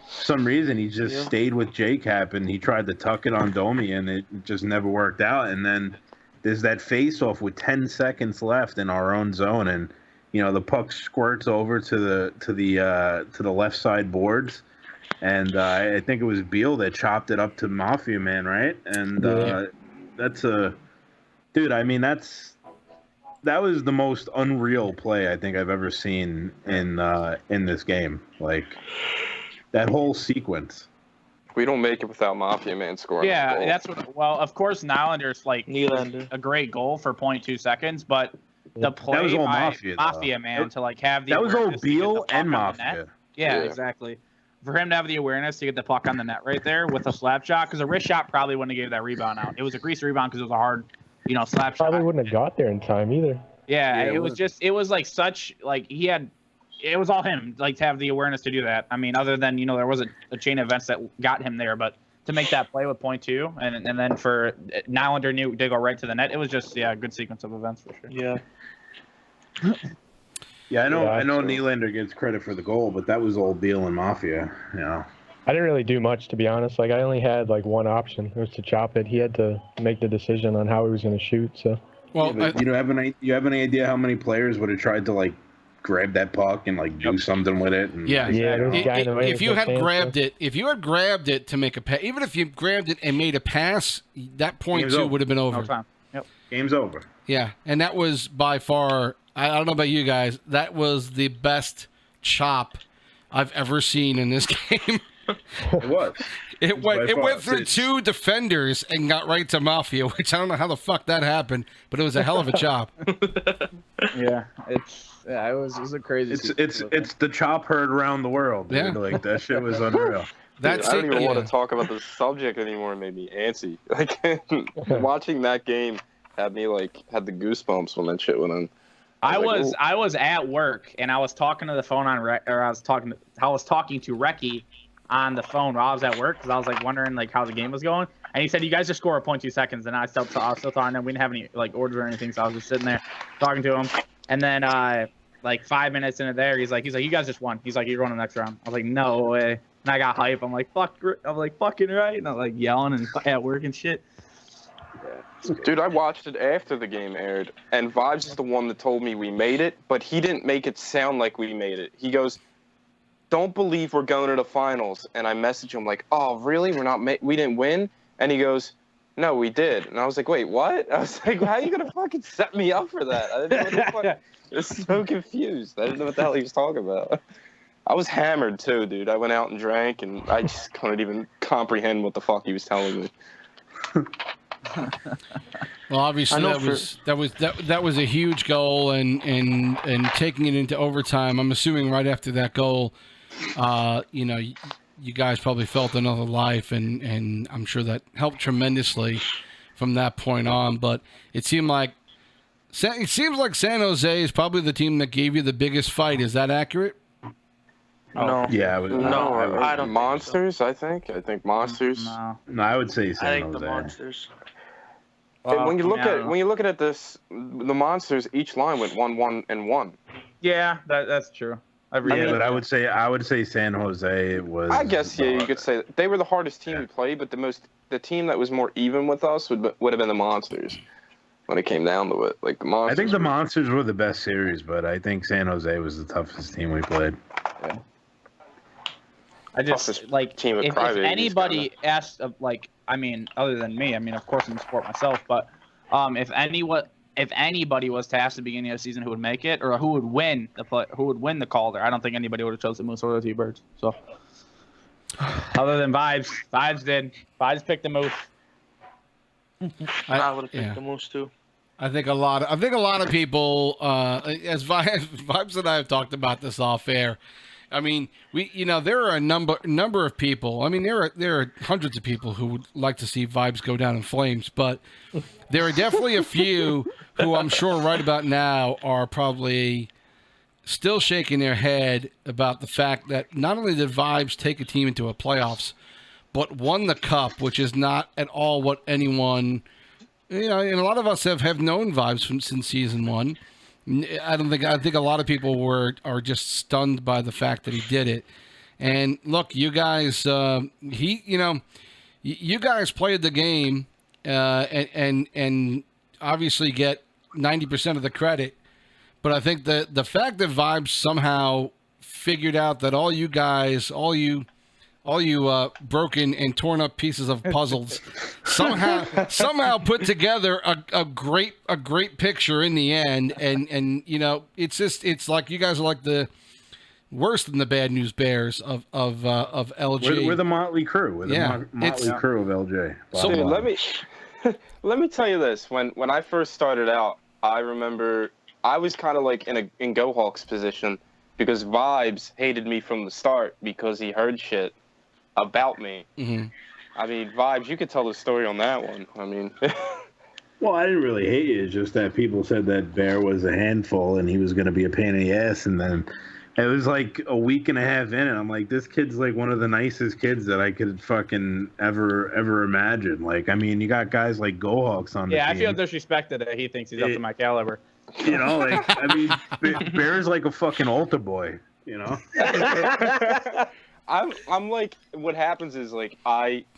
for some reason he just stayed with J-Cap, and he tried to tuck it on Domi, and it just never worked out. And then there's that face-off with 10 seconds left in our own zone, and the puck squirts over to the left side boards, and I think it was Beal that chopped it up to Mafia Man, right? And that's a dude. I mean, that was the most unreal play I think I've ever seen in this game. Like that whole sequence. We don't make it without Mafia Man scoring. Yeah, that's what. Well, of course, Nylander's a great goal for 0.2 seconds, but the play that was all by Mafia Man to have the that was all awareness Beal and Mafia. Yeah, exactly. For him to have the awareness to get the puck on the net right there with a slap shot, because a wrist shot probably wouldn't have gave that rebound out. It was a greasy rebound because it was a hard, slap shot. Probably wouldn't have got there in time either. Yeah, it was it was all him, to have the awareness to do that. I mean, other than, there was a chain of events that got him there, but to make that play with 0.2 and then for Nylander to go right to the net, it was just, a good sequence of events for sure. Yeah. Yeah, I know Nylander gets credit for the goal, but that was all Beal and Mafia, I didn't really do much, to be honest. Like, I only had like one option. It was to chop it. He had to make the decision on how he was going to shoot. So. Well, yeah, you have any idea how many players would have tried to like grab that puck and like do something with it? And, yeah. If you had grabbed it to make a pass, even if you grabbed it and made a pass, that point Game's two over. would have been over. No time. Yep. Game's over. Yeah, and that was by far. I don't know about you guys. That was the best chop I've ever seen in this game. It was. It went through two defenders and got right to Mafia, which I don't know how the fuck that happened, but it was a hell of a chop. Yeah, it was a crazy. It's the chop heard around the world. Dude. Yeah. Like that shit was unreal. Dude, I don't even want to talk about the subject anymore. It made me antsy. Like watching that game had the goosebumps when that shit went on. I was at work and I was talking to the phone I was talking to Reki on the phone while I was at work because I was like wondering like how the game was going, and he said you guys just score 0.2 seconds, and I was still talking to him. We didn't have any like orders or anything, so I was just sitting there talking to him, and then like 5 minutes into there, he's like you guys just won. He's like, you're going to the next round. I was like, no way. And I got hype. I'm like fucking right, and I'm like yelling and at work and shit. Yeah. Dude, I watched it after the game aired, and Vibes is the one that told me we made it, but he didn't make it sound like we made it. He goes, "Don't believe we're going to the finals." And I messaged him like, "Oh, really? We didn't win?" And he goes, "No, we did." And I was like, "Wait, what?" I was like, "How are you gonna fucking set me up for that?" I didn't know what the fuck. I was so confused. I didn't know what the hell he was talking about. I was hammered too, dude. I went out and drank, and I just couldn't even comprehend what the fuck he was telling me. Well, obviously that was a huge goal, and taking it into overtime. I'm assuming right after that goal, you guys probably felt another life, and I'm sure that helped tremendously from that point on. But it seems like San Jose is probably the team that gave you the biggest fight. Is that accurate? No. Yeah. I don't. Monsters, I think. I think Monsters. No, I would say San Jose. I think the Monsters. When you look at this, the Monsters each line went 1-1-1. Yeah, that's true. But I would say San Jose was. I guess you could say they were the hardest team we played, but the team that was more even with us would have been the Monsters when it came down to it. Like the Monsters. I think the Monsters were the best series, but I think San Jose was the toughest team we played. Yeah. I just like team if anybody asked other than me, of course I'm in sport myself, but if anybody was to ask the beginning of the season who would make it or who would win the Calder, I don't think anybody would have chosen the Moose or the T-Birds. So other than Vibes did. Vibes picked the Moose. I would have picked the Moose too. I think a lot of people, as Vibes and I have talked about this off air. There are a number of people. There are hundreds of people who would like to see Vibes go down in flames, but there are definitely a few who I'm sure right about now are probably still shaking their head about the fact that not only did Vibes take a team into a playoffs, but won the cup, which is not at all what anyone, and a lot of us have known Vibes since season one. I think a lot of people are just stunned by the fact that he did it. And look, you guys, you guys played the game, and obviously get 90% of the credit. But I think the fact that Vibes somehow figured out that all you broken and torn up pieces of puzzles somehow put together a great picture in the end, and it's like you guys are like the worse than the Bad News Bears of LG. We're the Motley Crew. We're the Motley Crew of LJ. So dude, let me tell you this. When I first started out, I remember I was kind of like in Go Hawk's position because Vibes hated me from the start because he heard shit about me. Mm-hmm. Vibes, you could tell the story on that one. Well, I didn't really hate it. It's just that people said that Bear was a handful and he was going to be a pain in the ass. And then it was like a week and a half in, and I'm like, this kid's like one of the nicest kids that I could fucking ever imagine. Like, you got guys like Go Hawks on the team. Yeah, I feel disrespected that he thinks he's up to my caliber. Bear's like a fucking altar boy, I'm like, what happens is like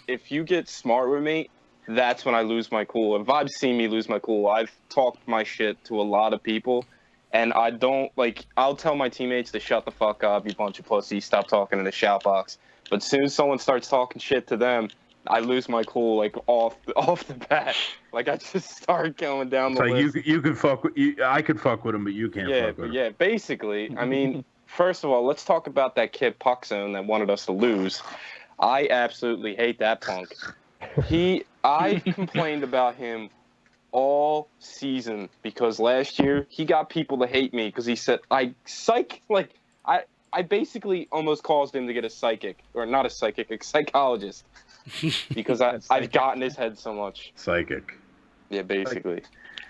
if you get smart with me, that's when I lose my cool. If Vibes seen me lose my cool, I've talked my shit to a lot of people, and I don't like. I'll tell my teammates to shut the fuck up, you bunch of pussies, stop talking in the shout box. But as soon as someone starts talking shit to them, I lose my cool like off the bat. Like I just start going down the list. Like you could fuck with I could fuck with him, but you can't fuck with him. Yeah, basically. I mean, first of all, let's talk about that kid Puck Zone that wanted us to lose. I absolutely hate that punk. I complained about him all season because last year he got people to hate me because he said I basically almost caused him to get a psychologist because I've gotten his head so much. Psychic. Yeah, basically.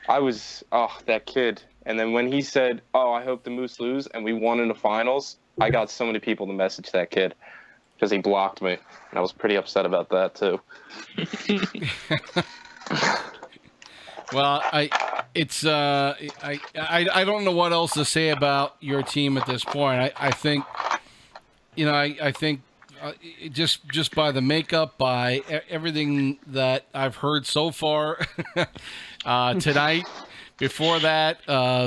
I was that kid. And then when he said, I hope the Moose lose and we won in the finals, I got so many people to message that kid because he blocked me. And I was pretty upset about that too. Well, I don't know what else to say about your team at this point. I think, I think just by the makeup, by everything that I've heard so far tonight. Before that,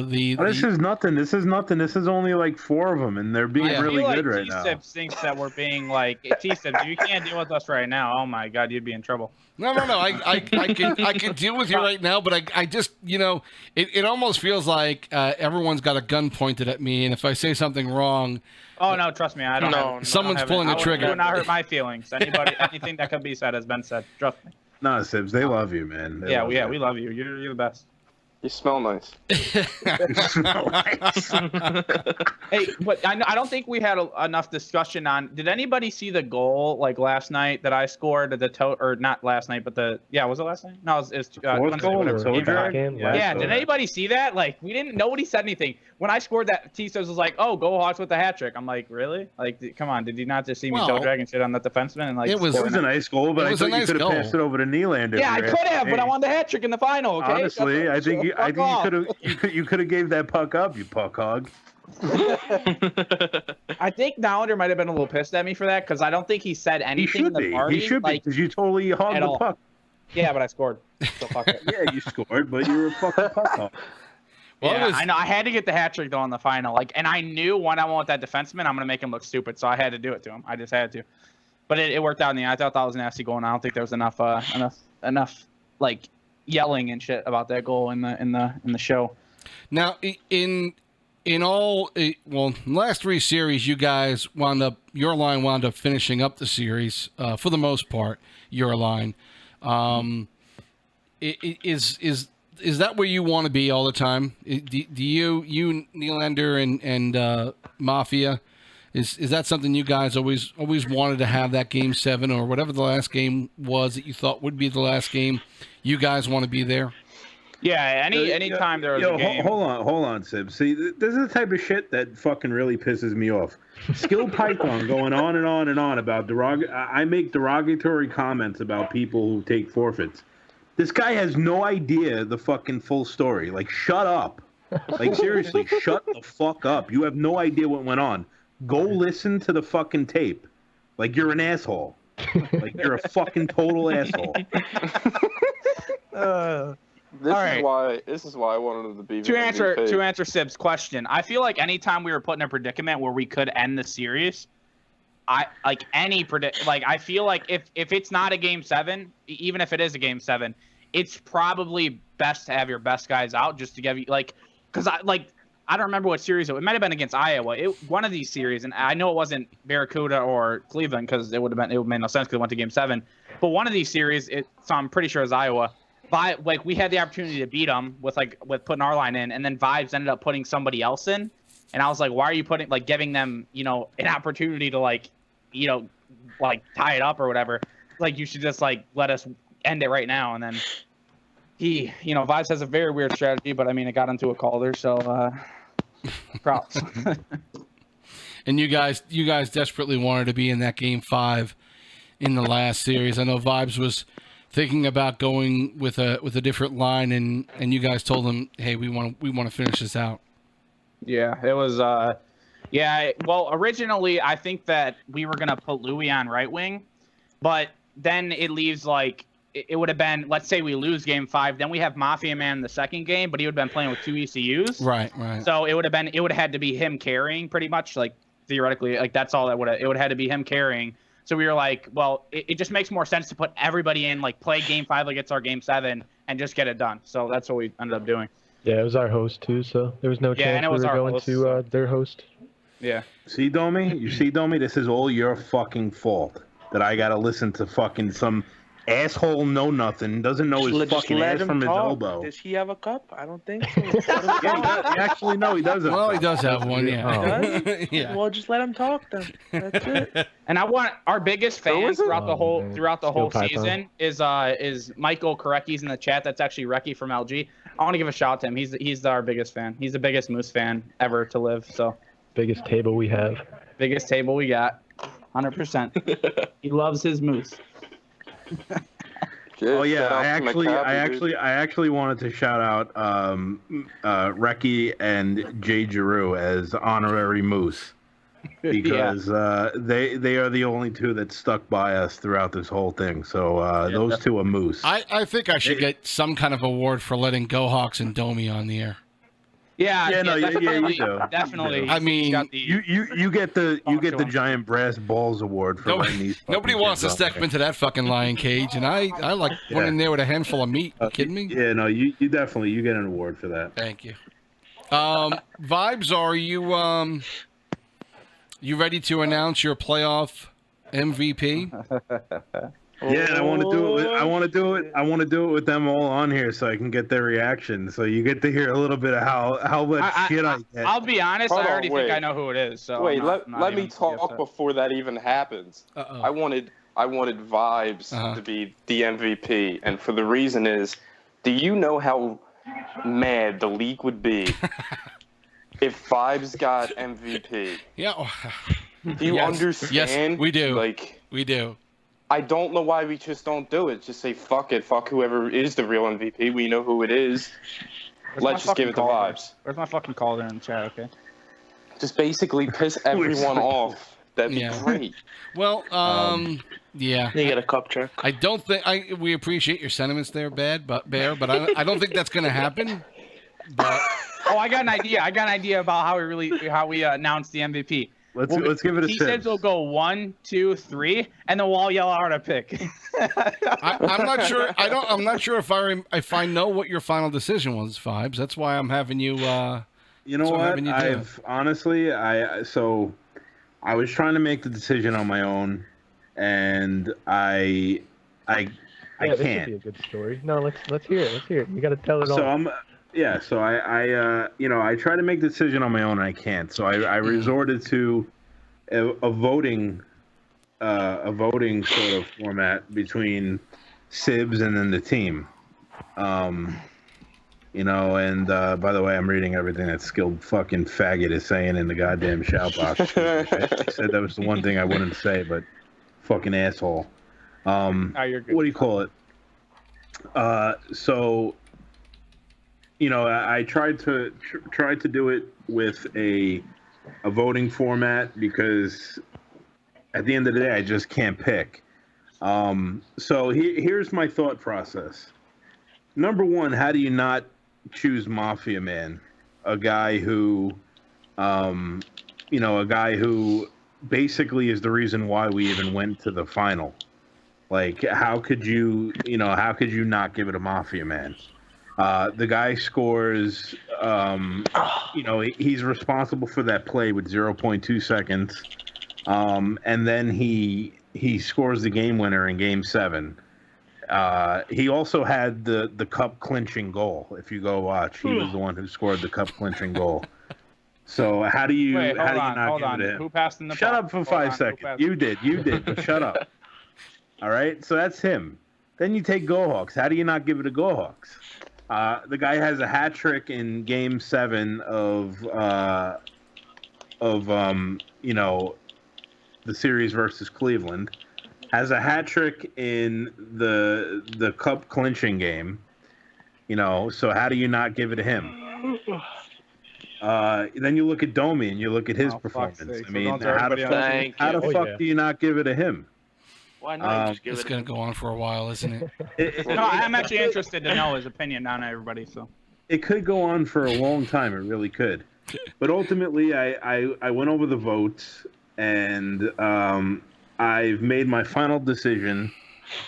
this is nothing. This is nothing. This is only like 4 of them, and they're being really good right now. TSibs thinks that we're being like TSibs. If you can't deal with us right now, oh my God, you'd be in trouble. No. I can deal with you right now, but I just it almost feels like everyone's got a gun pointed at me, and if I say something wrong. Oh no, trust me, I don't. No, someone's pulling the trigger. I would not hurt my feelings. Anything that could be said has been said. Trust me. No, Sibs, they love you, man. We love you. You're the best. You smell nice. Hey, but I don't think we had enough discussion on. Did anybody see the goal like last night that I scored? Or not last night, but was it last night? No, it was Wednesday. Yeah. Did anybody see that? Like nobody said anything. When I scored that, TSibs was like, "Oh, go Hawks with the hat trick." I'm like, really? Like, come on, did you not just see me toe dragging shit on that defenseman? And like, it was a nice goal, but I thought you could have passed it over to Nylander. Yeah, I could have, but I wanted the hat trick in the final. Okay. Honestly, I think you could have gave that puck up, you puck hog. I think Nylander might have been a little pissed at me for that because I don't think he said anything in the party. He should be because you totally hogged the puck. Yeah, but I scored. So fuck it. Yeah, you scored, but you were a fucking puck hog. Well, yeah, I know. I had to get the hat trick though in the final. And I knew when I went with that defenseman, I'm gonna make him look stupid, so I had to do it to him. I just had to. But it worked out in the end. I thought that was nasty goal, and I don't think there was enough like yelling and shit about that goal in the show. Now, in all, last 3 series, your line wound up finishing up the series for the most part. Your line, is that where you want to be all the time? Do you Nylander and Mafia? Is that something you guys always wanted to have, that Game 7 or whatever the last game was that you thought would be the last game? You guys want to be there? Yeah, anytime there was a game. Hold on, Sib. See, this is the type of shit that fucking really pisses me off. Skill Python going on and on and on about I make derogatory comments about people who take forfeits. This guy has no idea the fucking full story. Like, shut up. Like, seriously, shut the fuck up. You have no idea what went on. Go listen to the fucking tape. Like, you're an asshole. Like, you're a fucking total asshole. This is why I wanted him to be. To answer Sib's question, I feel like anytime we were put in a predicament where we could end the series, I feel like if it's not a Game 7, even if it is a Game 7, it's probably best to have your best guys out just to give you because I don't remember what series it might have been against Iowa. One of these series, and I know it wasn't Barracuda or Cleveland because it would have made no sense because it went to Game 7. But one of these series, so I'm pretty sure it was Iowa. We had the opportunity to beat them with putting our line in, and then Vibes ended up putting somebody else in, and I was like, why are you giving them an opportunity to tie it up or whatever? Like, you should just let us end it right now. And then Vibes has a very weird strategy, but I mean, it got into a Calder, so props. And you guys desperately wanted to be in that Game 5 in the last series. I know Vibes was thinking about going with a different line, and you guys told him, hey, we want to finish this out. Yeah, it was Yeah, well, originally I think that we were gonna put Louis on right wing, but then it leaves like it would have been, let's say we lose game 5, then we have Mafia Man in the second game, but he would have been playing with 2 ECUs. Right. So it would have had to be him carrying pretty much, like theoretically, like that's all it would have had to be him carrying. So we were like, well, it just makes more sense to put everybody in, like play game 5 like it's our game 7 and just get it done. So that's what we ended up doing. Yeah, it was our host too, so there was no chance we were going to their host. Yeah. See, Domi? You see, Domi? This is all your fucking fault that I gotta listen to fucking some asshole know-nothing, doesn't know his fucking ass from his elbow. Does he have a cup? I don't think so. Yeah, actually, no, he doesn't. Well, he does have one, yeah. Yeah. Well, just let him talk then. That's it. And I want our biggest fan throughout the whole season is Michael Korecki. He's in the chat. That's actually Reki from LG. I want to give a shout out to him. He's our biggest fan. He's the biggest Moose fan ever to live. So biggest table we have. Biggest table we got. 100%. He loves his Moose. Oh yeah, I actually wanted to shout out Reki and Jay Giroux as honorary Moose because they are the only two that stuck by us throughout this whole thing. So those two are Moose. I think I should get some kind of award for letting GoHawks and Domi on the air. Yeah, you do. Definitely. I mean, you get the giant brass balls award for letting these. Nobody wants to step into that fucking lion cage, and I like went in there with a handful of meat. You kidding me? Yeah, no, you definitely get an award for that. Thank you. Vibes, are you ready to announce your playoff MVP? Yeah, and I want to do it with them all on here so I can get their reaction. So you get to hear a little bit of how much shit I get. I'll be honest, I already think I know who it is. So let me talk before that even happens. I wanted Vibes to be the MVP, and for the reason is, do you know how mad the league would be if Vibes got MVP? Yeah. Do you understand? Yes, we do. Like, we do. I don't know why we just don't do it. Just say, fuck it. Fuck whoever is the real MVP. We know who it is. Let's just give it to Vibes. Where's my fucking Calder in the chat, okay? Just basically piss everyone off. That'd be great. Well, yeah. You get a cup check. I don't think we appreciate your sentiments there, Bear, but I don't think that's going to happen. But I got an idea about how we announce the MVP. Let's give it a TSibs will go 1, 2, 3, and then we'll all yell out a pick. I'm not sure. I'm not sure if I know what your final decision was, Vibes. That's why I'm having you. You know what? I've honestly, I was trying to make the decision on my own, and I can't. This would be a good story. No, let's hear it. You got to tell it all. So I try to make the decision on my own and I can't. So I resorted to a voting sort of format between Sibs and then the team. And by the way, I'm reading everything that skilled fucking faggot is saying in the goddamn shout box. I said that was the one thing I wouldn't say, but fucking asshole. You're good. What do you call it? I tried to do it with a voting format because at the end of the day, I just can't pick. So here's my thought process. Number one, how do you not choose Mafia Man, a guy who basically is the reason why we even went to the final? Like, how could you not give it a Mafia Man? The guy scores, he's responsible for that play with 0.2 seconds. And then he scores the game winner in game 7. He also had the cup clinching goal. If you go watch, he was the one who scored the cup clinching goal. So how do you not give it to him? Who passed in the Shut up for 5 seconds. You did, but shut up. All right, so that's him. Then you take GoHawks. How do you not give it to GoHawks? The guy has a hat trick in Game 7 of the series versus Cleveland. Has a hat trick in the cup clinching game. So how do you not give it to him? Then you look at Domi and you look at his performance. Sakes. I mean, We're going how to the everybody fuck, how the fuck do you not give it to him? Why not? Just give It's it going to go on for a while, isn't it? No, I'm actually interested to know his opinion on everybody. So It could go on for a long time. It really could. But ultimately, I went over the votes, and I've made my final decision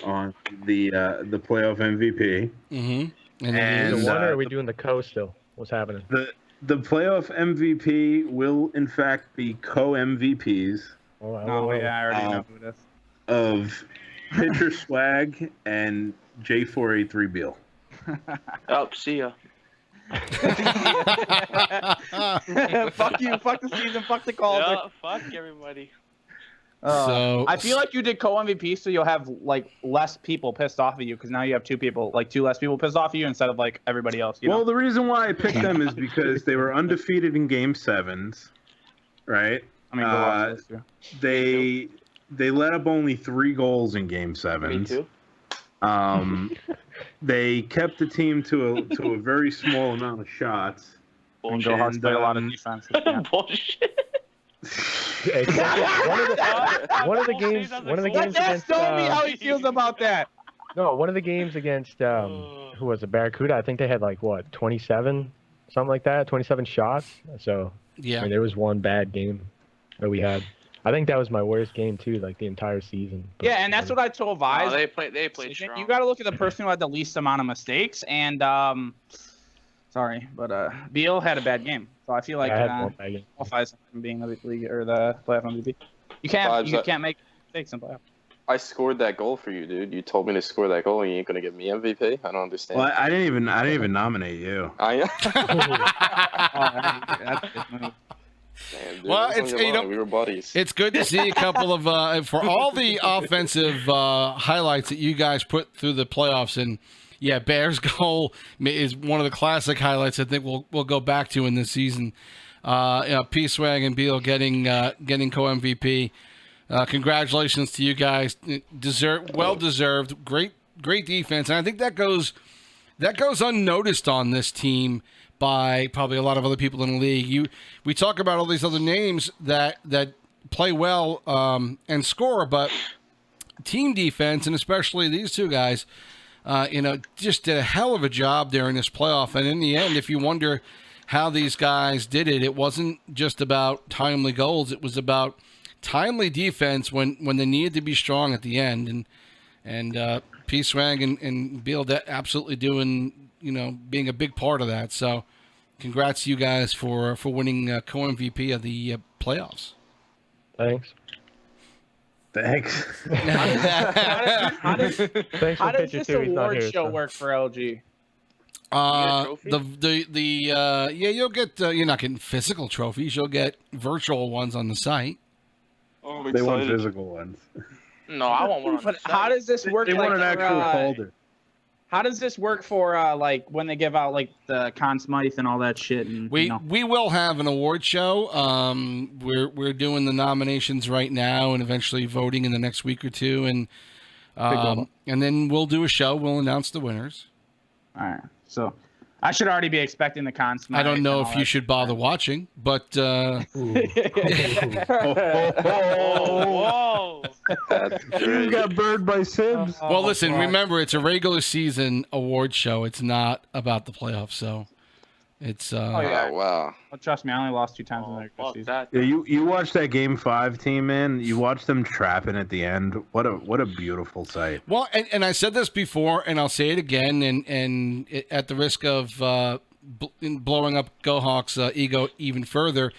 on the playoff MVP. Mm-hmm. Is it one, or are we doing the co still? What's happening? The playoff MVP will, in fact, be co-MVPs. no, yeah, I already know who it is. Of Pitcher Swag and J483 Beal. Oh, see ya. Fuck you, fuck the season, fuck the Calder. Yeah, fuck everybody. So I feel like you did co-MVP, so you'll have like less people pissed off at you because now you have two less people pissed off at you instead of like everybody else. You know? The reason why I picked them is because they were undefeated in Game 7s, right? I mean, go watch this, too. They let up only 3 goals in Game 7s. Me too. They kept the team to a very small amount of shots. And Go Hawks play a lot of defense. Yeah. Bullshit. One of the games against Tell me how he feels about that. No, one of the games against who was it, Barracuda? I think they had like what, 27, something like that, 27 shots. So yeah, I mean, there was one bad game that we had. I think that was my worst game too, like the entire season. But, Yeah, and that's what I told Vibez. They played strong. You got to look at the person who had the least amount of mistakes, and sorry, but Beal had a bad game. So I feel like I had one bad game. qualifies him being the league or the playoff MVP. You can't make mistakes in playoff. I scored that goal for you, dude. You told me to score that goal, and you ain't gonna give me MVP. I don't understand. Well, I didn't even nominate you. Man, dude, Well, it's we were buddies. It's good to see a couple of for all the offensive highlights that you guys put through the playoffs, and yeah, Bears goal is one of the classic highlights. I think we'll go back to in this season. P-Swag and Beal getting co-MVP. Congratulations to you guys. Well deserved. Great defense, and I think that goes unnoticed on this team by probably a lot of other people in the league. We talk about all these other names that play well and score, but team defense, and especially these two guys, just did a hell of a job there in this playoff. And in the end, if you wonder how these guys did it, it wasn't just about timely goals. It was about timely defense when they needed to be strong at the end. And P-Swag and Beal absolutely being a big part of that. So congrats to you guys for winning co-MVP of the playoffs. Thanks. How does this award show work for LG? You'll get you're not getting physical trophies. You'll get virtual ones on the site. Oh, They want physical ones. No, I want one on But the how side. does this work? They want an actual Calder. How does this work for like when they give out like the Conn Smythe and all that shit? And, We will have an award show. We're doing the nominations right now and eventually voting in the next week or two, and then we'll do a show. We'll announce the winners. All right. So I should already be expecting the Conn Smythe. I don't know if you should bother watching, but Whoa! You got burned by Sibs. well, listen. Remember, it's a regular season award show. It's not about the playoffs, so it's. Oh, wow. Well, trust me, I only lost 2 times in the regular Fuck season. that. Yeah, you watched that Game 5 team, man. You watched them trapping at the end. What a beautiful sight. Well, and I said this before, and I'll say it again, and at the risk of blowing up Go Hawks' ego even further,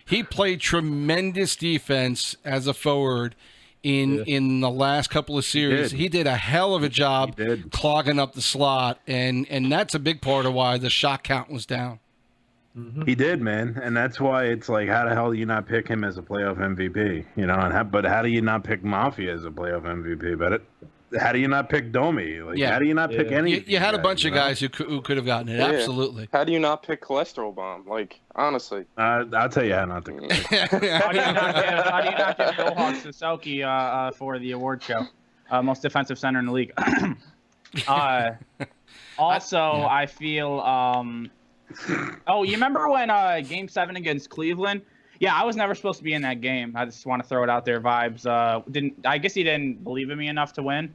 he played tremendous defense as a forward in the last couple of series. He did a hell of a job clogging up the slot, and that's a big part of why the shot count was down. He did, man, and that's why it's like, how the hell do you not pick him as a playoff MVP? But how do you not pick Mafia as a playoff MVP? But how do you not pick Domi? How do you not pick any? You had a bunch of guys who could have gotten it. Yeah. Absolutely. How do you not pick Cholesterol Bomb? Like, honestly. I'll tell you how not to. How do you not get Go Hawks Sasaki for the award show? Most defensive center in the league. I feel Oh, you remember when Game 7 against Cleveland? Yeah, I was never supposed to be in that game. I just want to throw it out there. Vibes I guess he didn't believe in me enough to win.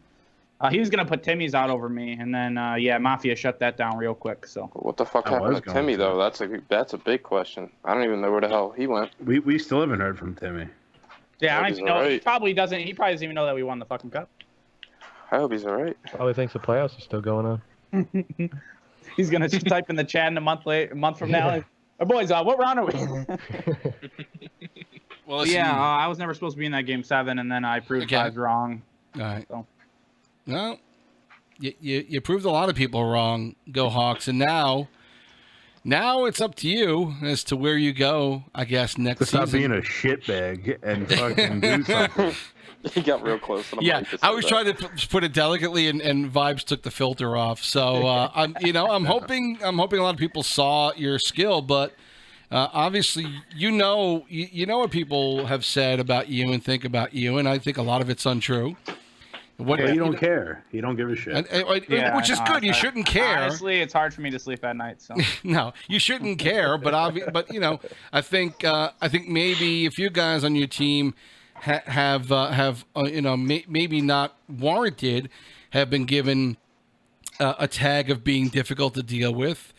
He was gonna put Timmy's out over me, and then yeah, Mafia shut that down real quick. So what the fuck happened to Timmy though? That's a big question. I don't even know where the hell he went. We still haven't heard from Timmy. Yeah, I don't even know. Right. He probably doesn't even know that we won the fucking cup. I hope he's all right. Probably thinks the playoffs are still going on. He's gonna type in the chat in a month from now. Like, oh, boys, what round are we? Well, yeah, I was never supposed to be in that Game 7, and then I proved guys wrong. All right. So. Well, you proved a lot of people wrong, Go Hawks, and now it's up to you as to where you go, I guess, next season. Stop being a shitbag and fucking do something. He got real close. Yeah, I was trying to put it delicately, and Vibes took the filter off. So I'm hoping a lot of people saw your skill, but obviously you know what people have said about you and think about you, and I think a lot of it's untrue. You don't care. You don't give a shit. Which is good. You shouldn't care. Honestly, it's hard for me to sleep at night. So no, you shouldn't care. But I think maybe a few guys on your team have maybe not warranted, have been given a tag of being difficult to deal with.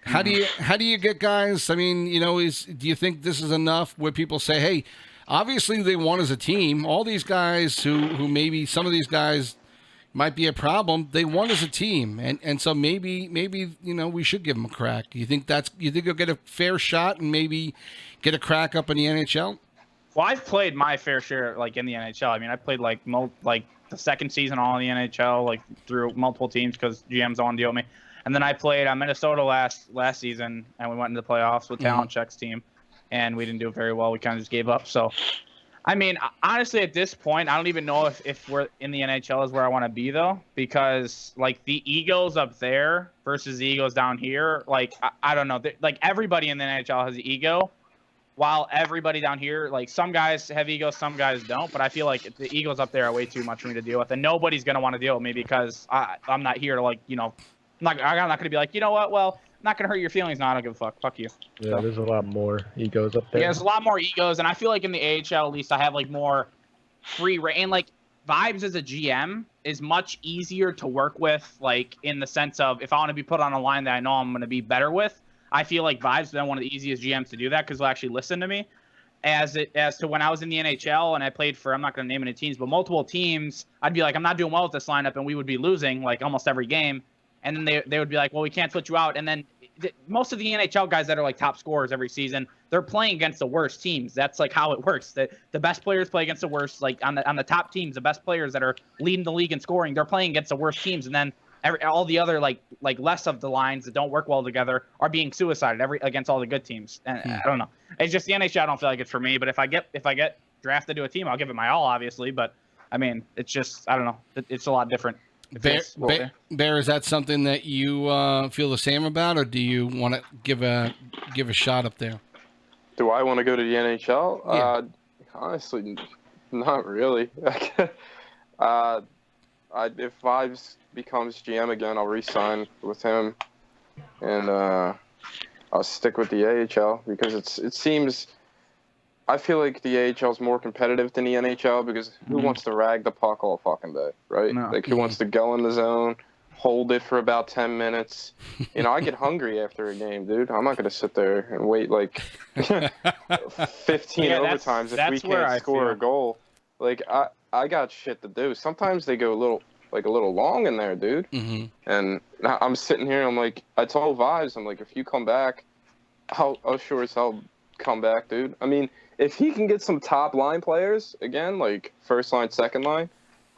How do you get guys? I mean, do you think this is enough where people say, hey, obviously they won as a team. All these guys who maybe some of these guys might be a problem, they won as a team, and so maybe we should give them a crack. You think you'll get a fair shot and maybe get a crack up in the NHL? Well, I've played my fair share, in the NHL. I mean, I played the second season all in the NHL, through multiple teams because GMs don't want to deal with me. And then I played on Minnesota last season, and we went into the playoffs with Talent Check's team, and we didn't do very well. We kind of just gave up. So, I mean, honestly, at this point, I don't even know if we're in the NHL is where I want to be though, because the egos up there versus the egos down here, I don't know, everybody in the NHL has an ego. While everybody down here, some guys have egos, some guys don't. But I feel like the egos up there are way too much for me to deal with, and nobody's gonna want to deal with me because I'm not here to I'm not gonna be like, you know what? Well, I'm not gonna hurt your feelings. No, I don't give a fuck. Fuck you. Yeah, there's a lot more egos up there. Yeah, there's a lot more egos, and I feel like in the AHL at least I have more free reign. And Vibes as a GM is much easier to work with, in the sense of if I want to be put on a line that I know I'm gonna be better with. I feel like Vibes has been one of the easiest GMs to do that because they'll actually listen to me. As to when I was in the NHL and I played for, I'm not going to name any teams, but multiple teams, I'd be like, I'm not doing well with this lineup, and we would be losing almost every game. And then they would be like, well, we can't switch you out. And then most of the NHL guys that are top scorers every season, they're playing against the worst teams. That's how it works. The best players play against the worst. On the top teams, the best players that are leading the league in scoring, they're playing against the worst teams. And then all the other less of the lines that don't work well together are being suicided against all the good teams. And I don't know. It's just the NHL. I don't feel like it's for me. But if I get drafted to a team, I'll give it my all, obviously. But I mean, it's just I don't know. It's a lot different. Bear, is that something that you feel the same about, or do you want to give a shot up there? Do I want to go to the NHL? Yeah. Honestly, not really. If Vibes becomes GM again, I'll re-sign with him, and I'll stick with the AHL because it seems. I feel like the AHL is more competitive than the NHL because who wants to rag the puck all fucking day, right? No. Who wants to go in the zone, hold it for about 10 minutes? I get hungry after a game, dude. I'm not gonna sit there and wait 15 overtimes if we can't score a goal. I got shit to do. Sometimes they go a little long in there, dude. Mm-hmm. And I'm sitting here. I'm like, I told Vibes, I'm like, if you come back, I'll sure as hell come back, dude. I mean, if he can get some top line players again, first line, second line,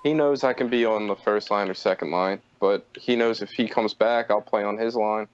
he knows I can be on the first line or second line. But he knows if he comes back, I'll play on his line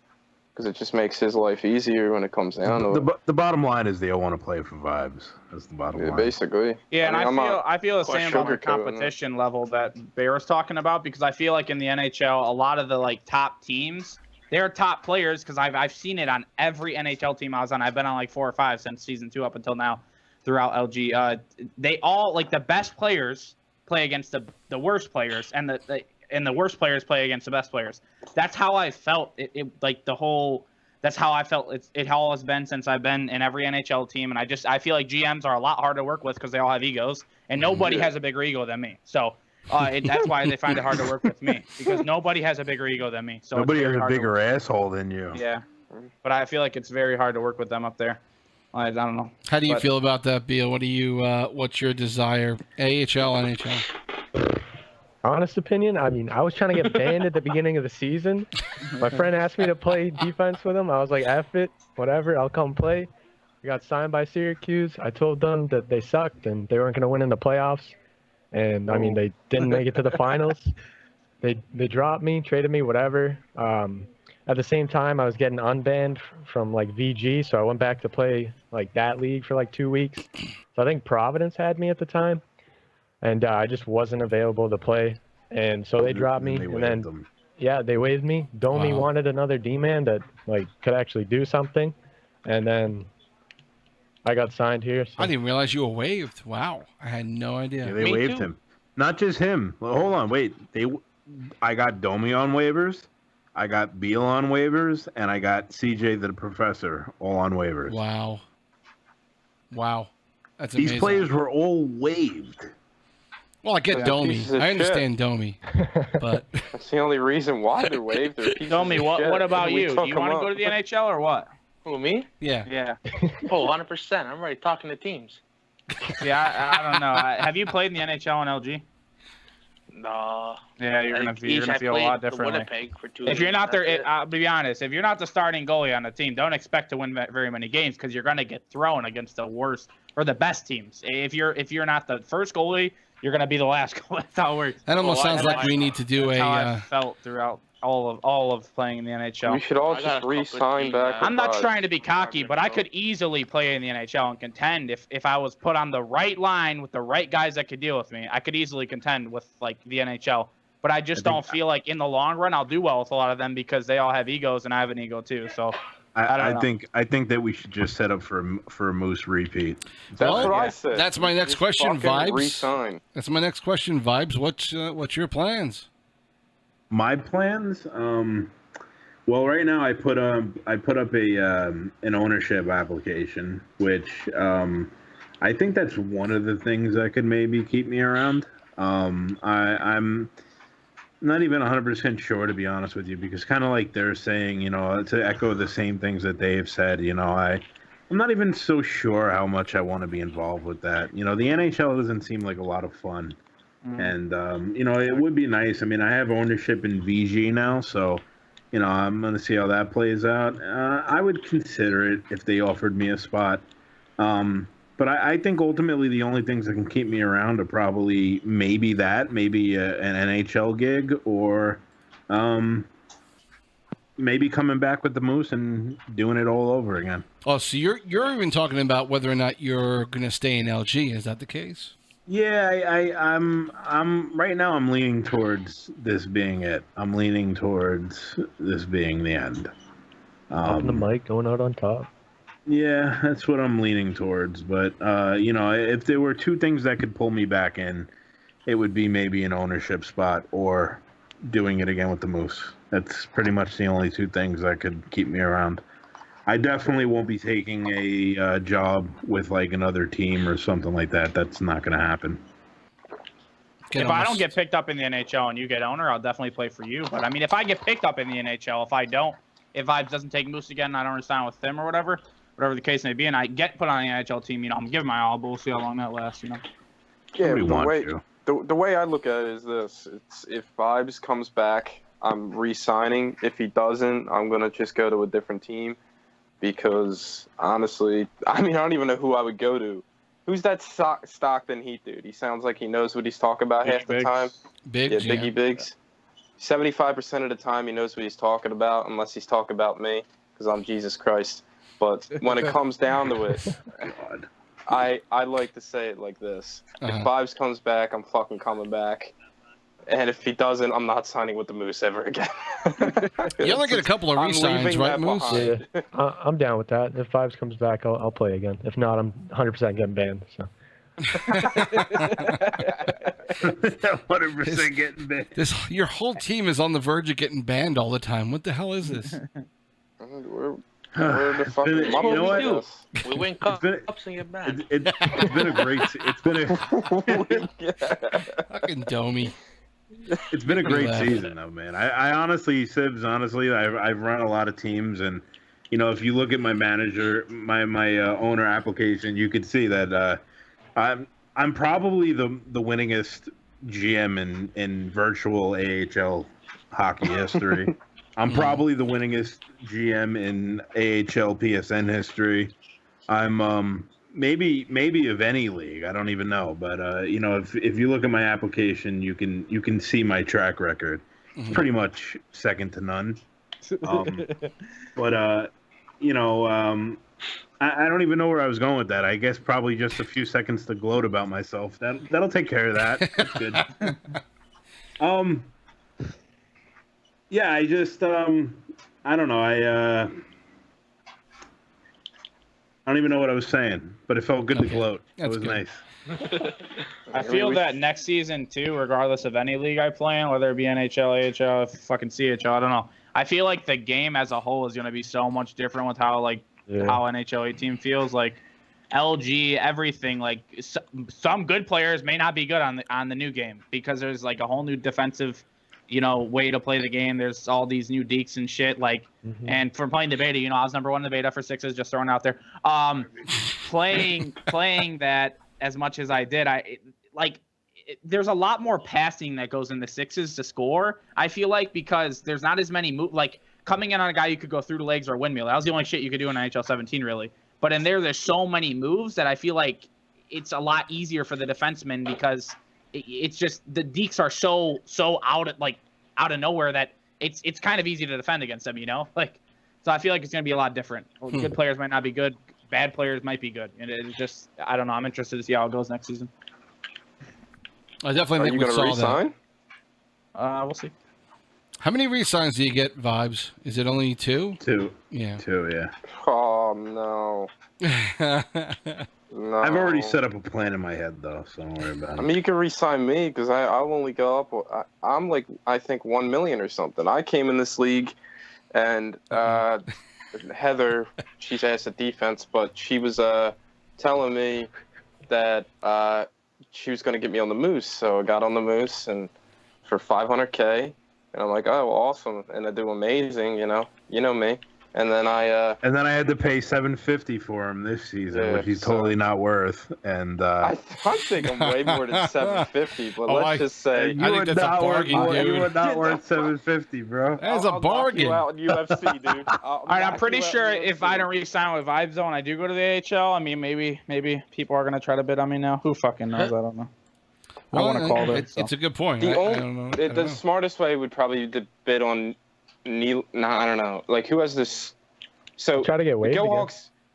because it just makes his life easier when it comes down to it. The bottom line is they all want to play for Vibes. That's the bottom line. Basically. Yeah, and I feel the same about the competition level that Bear was talking about because I feel like in the NHL, a lot of the top teams, they're top players because I've seen it on every NHL team I was on. I've been on 4 or 5 since season 2 up until now throughout LG. They all the best players play against the worst players, and the worst players play against the best players. That's how I felt. The whole That's how I felt. It all has been since I've been in every NHL team, and I feel like GMs are a lot harder to work with because they all have egos, and nobody has a bigger ego than me. So that's why they find it hard to work with me, because nobody has a bigger ego than me. So nobody has a bigger asshole than you. Yeah, but I feel like it's very hard to work with them up there. I don't know. How do you feel about that, Beal? What do you? What's your desire? AHL, NHL? Honest opinion, I mean, I was trying to get banned at the beginning of the season. My friend asked me to play defense with him. I was like, F it, whatever, I'll come play. We got signed by Syracuse. I told them that they sucked and they weren't going to win in the playoffs. And, I mean, they didn't make it to the finals. They dropped me, traded me, whatever. At the same time, I was getting unbanned from, like, VG, so I went back to play, like, that league for, like, 2 weeks. So I think Providence had me at the time. And I just wasn't available to play, and so they dropped me. And then, they waived me. Domi wanted another D-man that like could actually do something, and then I got signed here. So. I didn't realize you were waived. Wow, I had no idea. Yeah, they waived him. Not just him. Well, hold on, wait. I got Domi on waivers, I got Beal on waivers, and I got CJ the Professor all on waivers. Wow, that's amazing. These players were all waived. Well, I get Domi. I understand Domi, but that's the only reason why they're waived. Domi, what about you? Do you want to go to the NHL or what? Who, me? Yeah. Oh, 100%. I'm already talking to teams. Yeah, I don't know. Have you played in the NHL and LG? No. Yeah, you're gonna feel a lot differently. If you're not there, I'll be honest. If you're not the starting goalie on the team, don't expect to win very many games because you're gonna get thrown against the worst or the best teams. If you're not the first goalie, you're gonna be the last goalie. That's how it works. That almost sounds like we need to do how I felt throughout all of playing in the NHL. We should all just re-sign back. I'm not trying to be cocky, but I could easily play in the NHL and contend if I was put on the right line with the right guys that could deal with me. I could easily contend with like the NHL. But I just don't feel like in the long run I'll do well with a lot of them because they all have egos and I have an ego too. So I think that we should just set up for a Moose repeat. That's what I said. That's my next question, Vibes. Re-sign. That's my next question, Vibes. What's your plans? My plans? Well, right now I put up an ownership application, which I think that's one of the things that could maybe keep me around. I'm not even 100% sure, to be honest with you, because kind of like they're saying, to echo the same things that they've said, I'm not even so sure how much I want to be involved with that. The NHL doesn't seem like a lot of fun. And, it would be nice. I mean, I have ownership in VG now, so, I'm going to see how that plays out. I would consider it if they offered me a spot. But I think ultimately the only things that can keep me around are probably maybe an NHL gig or maybe coming back with the Moose and doing it all over again. Oh, so you're even talking about whether or not you're going to stay in LG. Is that the case? Yeah, I'm right now I'm leaning towards this being it. I'm leaning towards this being the end. Up the mic, going out on top. Yeah, that's what I'm leaning towards. But, if there were two things that could pull me back in, it would be maybe an ownership spot or doing it again with the Moose. That's pretty much the only two things that could keep me around. I definitely won't be taking a job with, like, another team or something like that. That's not going to happen. If I don't get picked up in the NHL and you get owner, I'll definitely play for you. But, I mean, if I get picked up in the NHL, if Vibes doesn't take Moose again and I don't understand with him or whatever the case may be, and I get put on the NHL team, I'm giving my all, but we'll see how long that lasts, Yeah, the way I look at it is this. It's if Vibes comes back, I'm re-signing. If he doesn't, I'm going to just go to a different team because, honestly, I don't even know who I would go to. Who's that Stockton Heat dude? He sounds like he knows what he's talking about half the time. Biggs, yeah, Biggie Biggs. 75% of the time he knows what he's talking about, unless he's talking about me because I'm Jesus Christ. But when it comes down to it, I like to say it like this. If Vibes comes back, I'm fucking coming back. And if he doesn't, I'm not signing with the Moose ever again. You only get a couple of re-signs, right, Moose? Yeah, I'm down with that. If Vibes comes back, I'll play again. If not, I'm 100% getting banned. So. 100% getting banned. Your whole team is on the verge of getting banned all the time. What the hell is this? We're the fucking you know what what? we do. We win cups and get back. It's been a great. It's been a Fucking Domi. It's been a great laugh. season, though, man. I honestly, Sibs, honestly, I've run a lot of teams, and if you look at my manager, my owner application, you could see that I'm probably the winningest GM in virtual AHL hockey history. I'm probably the winningest GM in AHL PSN history. I'm maybe of any league. I don't even know, but if you look at my application, you can see my track record. It's pretty much second to none. But I don't even know where I was going with that. I guess probably just a few seconds to gloat about myself. That'll take care of that. That's good. Yeah, I just I don't know. I don't even know what I was saying, but it felt good to gloat. That's it was good. nice. I feel that next season too, regardless of any league I play in, whether it be NHL, AHL, fucking CHL, I don't know. I feel like the game as a whole is going to be so much different with how how an HLA team feels. Like LG, everything. Like some good players may not be good on the new game because there's like a whole new defensive, way to play the game. There's all these new deeks and shit. And for playing the beta, I was number 1 in the beta for sixes, just throwing out there. Playing that as much as I did, there's a lot more passing that goes in the sixes to score. I feel like because there's not as many moves. Like coming in on a guy you could go through the legs or windmill. That was the only shit you could do in NHL 17, really. But in there's so many moves that I feel like it's a lot easier for the defenseman because it's just the deeks are so out of nowhere that it's kind of easy to defend against them, So I feel like it's gonna be a lot different. Good players might not be good, bad players might be good, and it's just I don't know. I'm interested to see how it goes next season. I definitely think we saw that. We'll see. How many re-signs do you get, Vibes? Is it only 2? 2. Yeah. 2, yeah. Oh no. No. I've already set up a plan in my head, though, so don't worry about it. I mean, you can re-sign me because I'll only go up. I'm like, I think 1 million or something. I came in this league, and Heather, she's asked at defense, but she was telling me that she was going to get me on the Moose. So I got on the Moose and for $500K, and I'm like, oh, awesome, and I do amazing, you know me. And then I had to pay $750 for him this season, which he's totally not worth. And I think I'm way more than $750, but let's just say you are not worth $750, bro. That's a bargain. I'll knock you out in UFC, dude. All right, I'm pretty sure if I don't re-sign with Vibez Zone, I do go to the AHL. I mean, maybe people are gonna try to bid on me now. Who fucking knows? I don't know. I want to call it. It's a good point. The smartest way would probably be to bid on Neil. I don't know. Like, who has this? So try to get waived.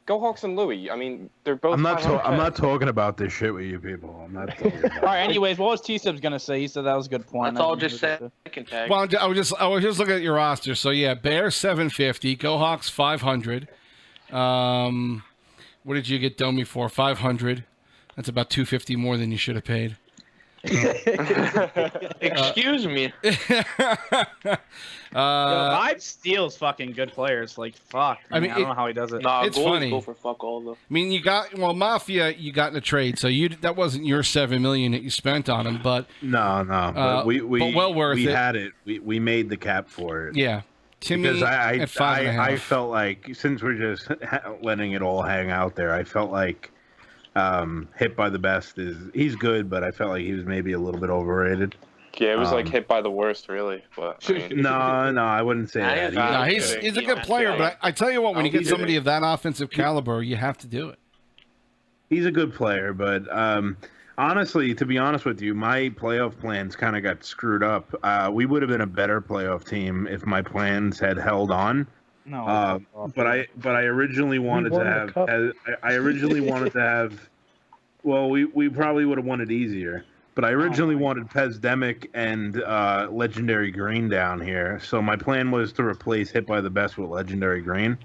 Go Hawks and Louis. I mean, they're both. I'm not talking about this shit with you people. I'm not talking about All right. Anyways, what was TSibs gonna say? He said that was a good point. That's all just second tag. Well, I was just looking at your roster. So yeah, Bear 750, Go Hawks 500. What did you get Domi for? 500. That's about 250 more than you should have paid. Excuse me. Vibez steals fucking good players. Like, fuck. I don't know how he does it. Nah, it's funny. Go for fuck all though. I mean, Mafia, you got in a trade, so that wasn't your $7 million that you spent on him, but no. But we well worth we it. had it. We made the cap for it. Yeah. Timmy because at 5.5. I felt like since we're just letting it all hang out there, I felt like Hit by the Best he's good, but I felt like he was maybe a little bit overrated. Yeah, it was like Hit by the Worst, really. But I mean, no, I wouldn't say that. No, he's a good player, but I tell you what, when you get somebody of that offensive caliber, you have to do it. He's a good player, but honestly, to be honest with you, my playoff plans kind of got screwed up. We would have been a better playoff team if my plans had held on. No, but I originally wanted to have. Well, we probably would have won it easier. But I originally wanted Pezdemic and Legendary Green down here. So my plan was to replace Hit by the Best with Legendary Green.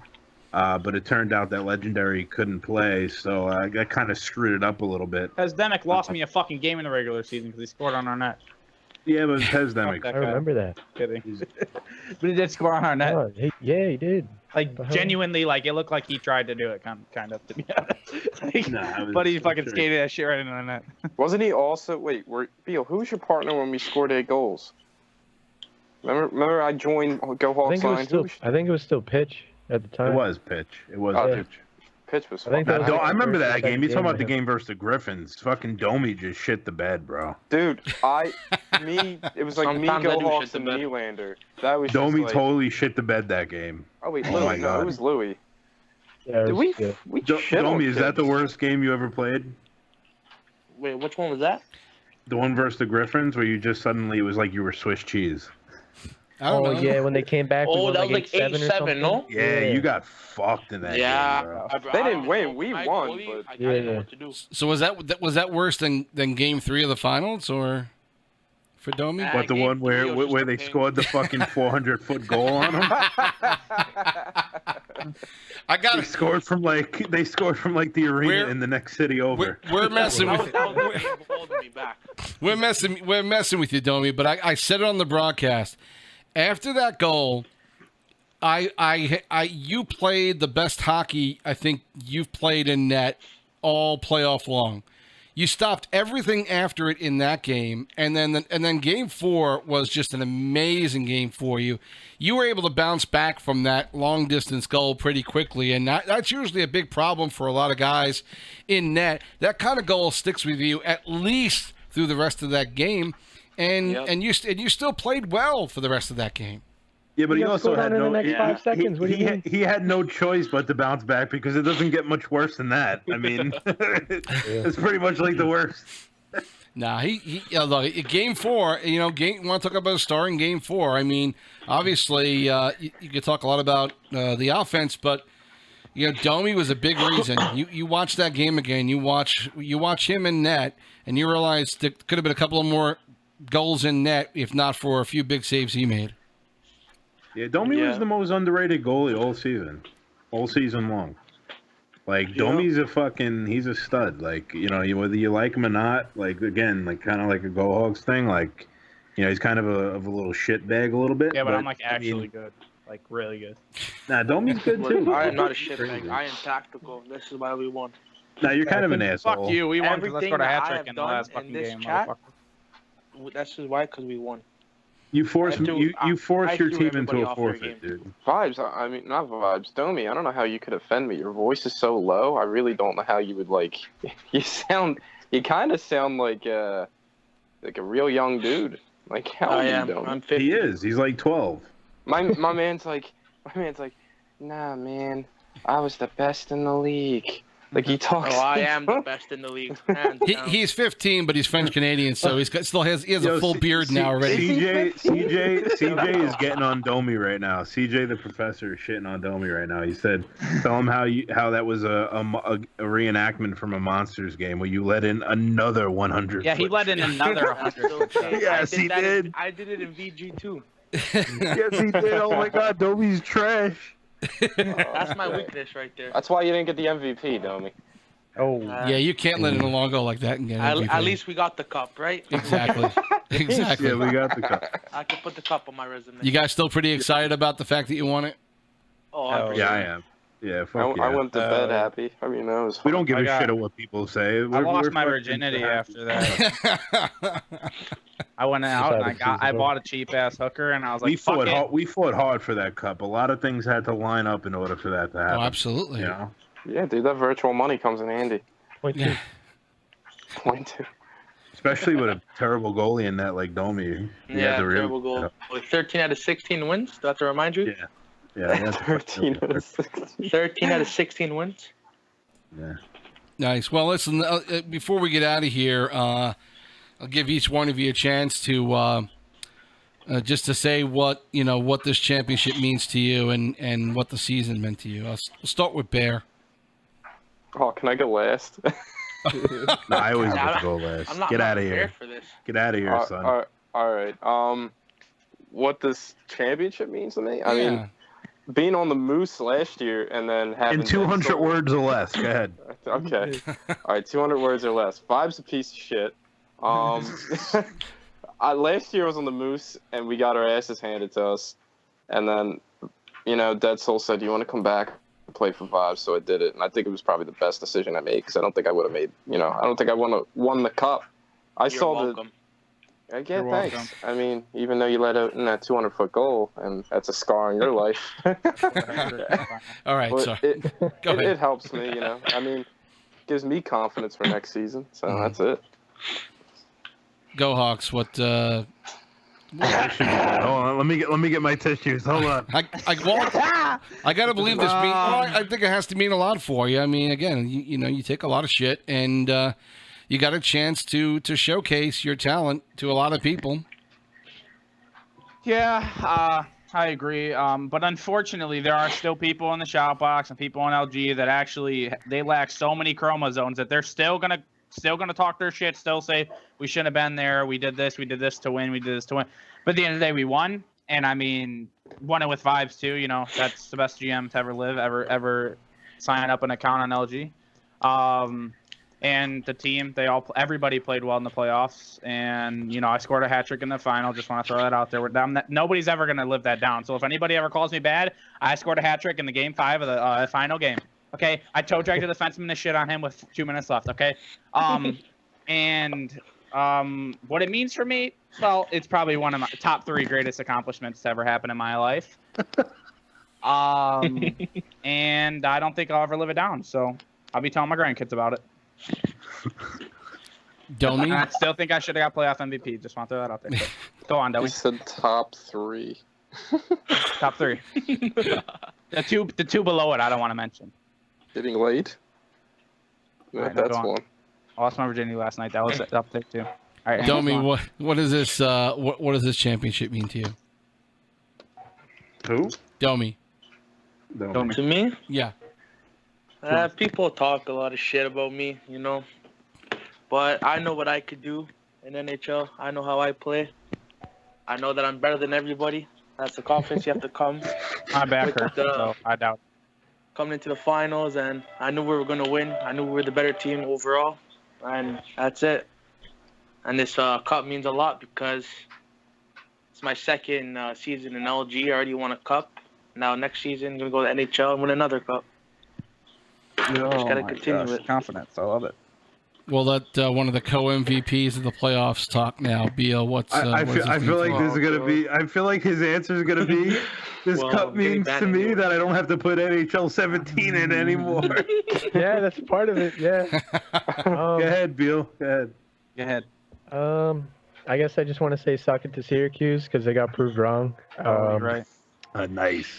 But it turned out that Legendary couldn't play, so I kind of screwed it up a little bit. Pezdemic lost me a fucking game in the regular season because he scored on our net. Yeah, but Pesdemic. I remember that. Kidding. But he did score on our net. Oh, yeah, he did. Like genuinely, like it looked like he tried to do it, kind of to be honest. Like, Nah, but he fucking skated that shit right into the net. Wasn't he also? Wait, Beal, who was your partner when we scored 8 goals? Remember I joined Go Hawks Line? I think it was still Pitch at the time. It was Pitch. It was Pitch. Pitch was. I think that was I remember that game. You talking about the him. game versus the Griffins? Fucking Domi just shit the bed, bro. Dude, it was like Sometimes I me, do Go Hawks, shit the and bed. Nylander. That was Domi just like, totally shit the bed that game. Oh wait, Oh Louis. my No, God. it was Louis. Yeah, Did we shit on Domi, is that the kids. worst game you ever played? Wait, which one was that? The one versus the Griffins, where you just suddenly it was like you were Swiss cheese. I don't Oh know. yeah, when they came back. we Oh, won that was like 8-7 or 8-7, something. no? Yeah, you got fucked in that Yeah. game, bro. They didn't win, we won, but- I didn't know Yeah. what to do. So was that worse than Game 3 of the finals, or for Domi? Nah. But the Game one where 3 was just they a pain. scored the fucking 400-foot goal on him. I got They scored from like the arena Where- in the next city over. We're messing That with was holding me back. we're messing with you, Domi. But I said it on the broadcast. After that goal, you played the best hockey I think you've played in net all playoff long. You stopped everything after it in that game, and then Game 4 was just an amazing game for you. You were able to bounce back from that long distance goal pretty quickly, and that's usually a big problem for a lot of guys in net. That kind of goal sticks with you at least through the rest of that game, and Yep. and you still played well for the rest of that game. Yeah, but he got also scored had on in no. the next 5 seconds. What do you mean? He had no choice but to bounce back because it doesn't get much worse than that. I mean, it's pretty much like the worst. Nah, look, Game 4, want to talk about a star in Game 4. I mean, obviously, you could talk a lot about the offense, but, Domi was a big reason. You watch that game again, you watch him in net, and you realize there could have been a couple of more goals in net, if not for a few big saves he made. Yeah, Domi was the most underrated goalie all season long. Like, Domi's he's a stud. Like, whether you like him or not, like, again, like, kind of like a Go Hogs thing, like, he's kind of a little shit bag a little bit. Yeah, but I'm like actually good. Like really good. Nah, Domi's good too. I am not a shitbag. I am tactical. This is why we won. Nah, you're kind of an asshole. Fuck you. We won because I Everything scored a that hat I trick have in the done last in fucking this game, chat, motherfucker. That's just why, because we won. You force I your threw team into everybody a off their forfeit, game. dude. Vibes, I mean, not Vibes. Domi, I don't know how you could offend me. Your voice is so low. I really don't know how you would, like... You kind of sound like a real young dude. Like, how I are you, am. Domi? I'm 50. He is. He's like 12. My man's like, nah, man, I was the best in the league. Like, he talks... Oh, I am the best in the league. Hands down. He's 15, but he's French Canadian, so he has a full beard now already. CJ is getting on Domi right now. CJ the professor is shitting on Domi right now. He said, "Tell him how that was a reenactment from a Monsters game where you let in another 100." Yeah, he let in another 100. Okay. Yes, he did. I did it in VG too. Yes, he did. Oh my God, Domi's trash. That's my weakness right there. That's why you didn't get the MVP, Domi. Oh, Yeah, you can't let in a long goal like that and get MVP. At least we got the cup, right? Exactly. Exactly. Yeah, we got the cup. I can put the cup on my resume. You guys still pretty excited about the fact that you won it? Oh, Oh, Yeah, I am. Yeah, fuck yeah. I went to bed happy. I mean, that was... We don't give I a got- shit what people say. I lost my fucking virginity happy. after that. I went out and I bought a cheap ass hooker and I was like, We fuck fought it. hard. We fought hard for that cup. A lot of things had to line up in order for that to happen. Oh, absolutely. You know? Yeah, dude, that virtual money comes in handy. point two. Yeah. Point two. Especially with a terrible goalie in that like Domi. You yeah, had to really- terrible goal. With 13 out of 16 wins. Do I have to remind you? Yeah. Yeah, that's 13 out of 16. 13 out of 16 wins. Yeah. Nice. Well, listen, before we get out of here, I'll give each one of you a chance to just to say what this championship means to you and what the season meant to you. We'll start with Bear. Oh, can I go last? No, I always Yeah, get to go last. I'm not Get out of prepared here. for this. Get out of here, son. All right. What this championship means to me? I Yeah. mean, being on the Moose last year and then having... In 200 words or less. Go ahead. Okay. All right, 200 words or less. Vibe's a piece of shit. last year I was on the Moose, and we got our asses handed to us. And then, Dead Soul said, "You want to come back and play for Vibes?" So I did it, and I think it was probably the best decision I made because I don't think I would have made. I don't think I won the cup. You're welcome. I get You're thanks. welcome. I mean, even though you let out in that 200-foot goal, and that's a scar on your life. All right, But sorry. Go ahead. it helps me, I mean, gives me confidence for next season. So that's it. Go Hawks. What? Hold on, let me get my tissues. Hold on. I gotta believe this. I think it has to mean a lot for you. I mean, again, you take a lot of shit, and you got a chance to showcase your talent to a lot of people. Yeah, I agree. But unfortunately, there are still people in the shop box and people on LG that actually they lack so many chromosomes that they're still gonna talk their shit, still say we shouldn't have been there. We did this to win. We did this to win. But at the end of the day, we won, and I mean, won it with Vibes too. That's the best GM to ever live, ever sign up an account on LG. And the team, everybody played well in the playoffs, and I scored a hat trick in the final. Just want to throw that out there. Nobody's ever gonna live that down. So if anybody ever calls me bad, I scored a hat trick in the game 5 of the final game. Okay, I toe dragged a defenseman to shit on him with 2 minutes left. Okay, and what it means for me, well, it's probably one of my top 3 greatest accomplishments to ever happen in my life. And I don't think I'll ever live it down. So I'll be telling my grandkids about it. Domi? I still think I should have got playoff MVP. Just want to throw that out there. But go on, He Domi. said top 3. Top 3. The two below it, I don't want to mention. Getting late. Yeah, Alright, no, that's go on. one. I lost my virginity last night. That was up there too. All right, Domi, go on. what is this? What does this championship mean to you? Who? Domi. Domi. To me, Yeah. people talk a lot of shit about me, but I know what I could do in NHL. I know how I play. I know that I'm better than everybody. That's the confidence you have to come. My back hurts, With, so I doubt. Coming into the finals, and I knew we were going to win. I knew we were the better team overall, and that's it. And this cup means a lot because it's my second season in LG. I already won a cup. Now next season, I'm going to go to the NHL and win another cup. Just gotta continue it. Confidence, I love it. Well, let one of the co-MVPs of the playoffs talk now. Beal, what's I feel like this is gonna be. I feel like his answer is gonna be. This Well, cup means to me that I don't have to put NHL 17 in anymore. Yeah, that's part of it. Yeah. Go ahead, Beal. Go ahead. Go ahead. I guess I just want to say suck it to Syracuse because they got proved wrong. You're right. Nice.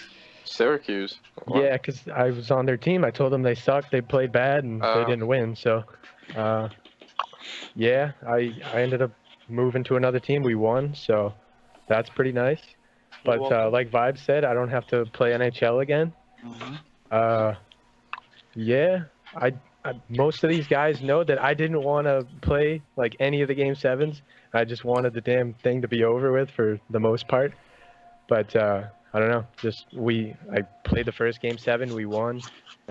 Syracuse. What? Yeah, because I was on their team. I told them they sucked, they played bad, and they didn't win. So, yeah, I ended up moving to another team. We won, so that's pretty nice. But like Vibes said, I don't have to play NHL again. Yeah, I most of these guys know that I didn't want to play like any of the Game 7s. I just wanted the damn thing to be over with for the most part. But I don't know. I played the first Game 7, we won,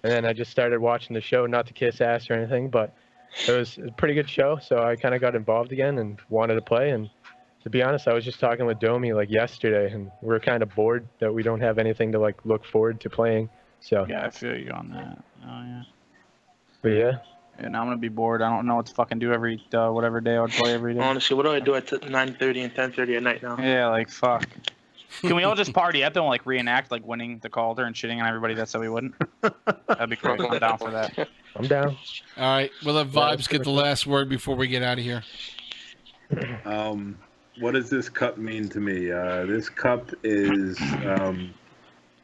and then I just started watching the show, not to kiss ass or anything, but it was a pretty good show. So I kind of got involved again and wanted to play. And to be honest, I was just talking with Domi like yesterday, and we're kind of bored that we don't have anything to like look forward to playing. So Yeah, I feel you on that. Oh yeah. but yeah. And I'm gonna be bored. I don't know what to fucking do every whatever day I would play every day. Honestly, what do I do at 9:30 and 10:30 at night now? Yeah, like fuck. Can we all just party up and like reenact like winning the Calder and shitting on everybody that said we wouldn't? That'd be great. I'm down for that. I'm down. All right, we'll let Vibes get the last word before we get out of here. What does this cup mean to me? This cup is.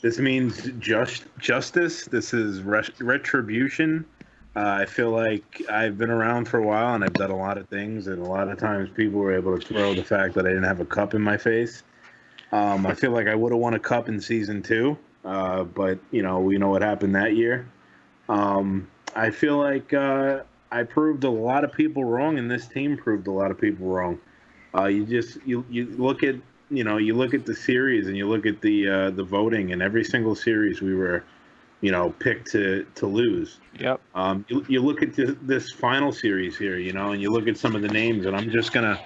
This means justice. This is retribution. I feel like I've been around for a while and I've done a lot of things, and a lot of times people were able to throw the fact that I didn't have a cup in my face. I feel like I would have won a cup in season 2, but we know what happened that year. I feel like I proved a lot of people wrong, and this team proved a lot of people wrong. You look at the series and you look at the voting, and every single series we were picked to lose. Yep. You look at this final series here, and you look at some of the names, and I'm just gonna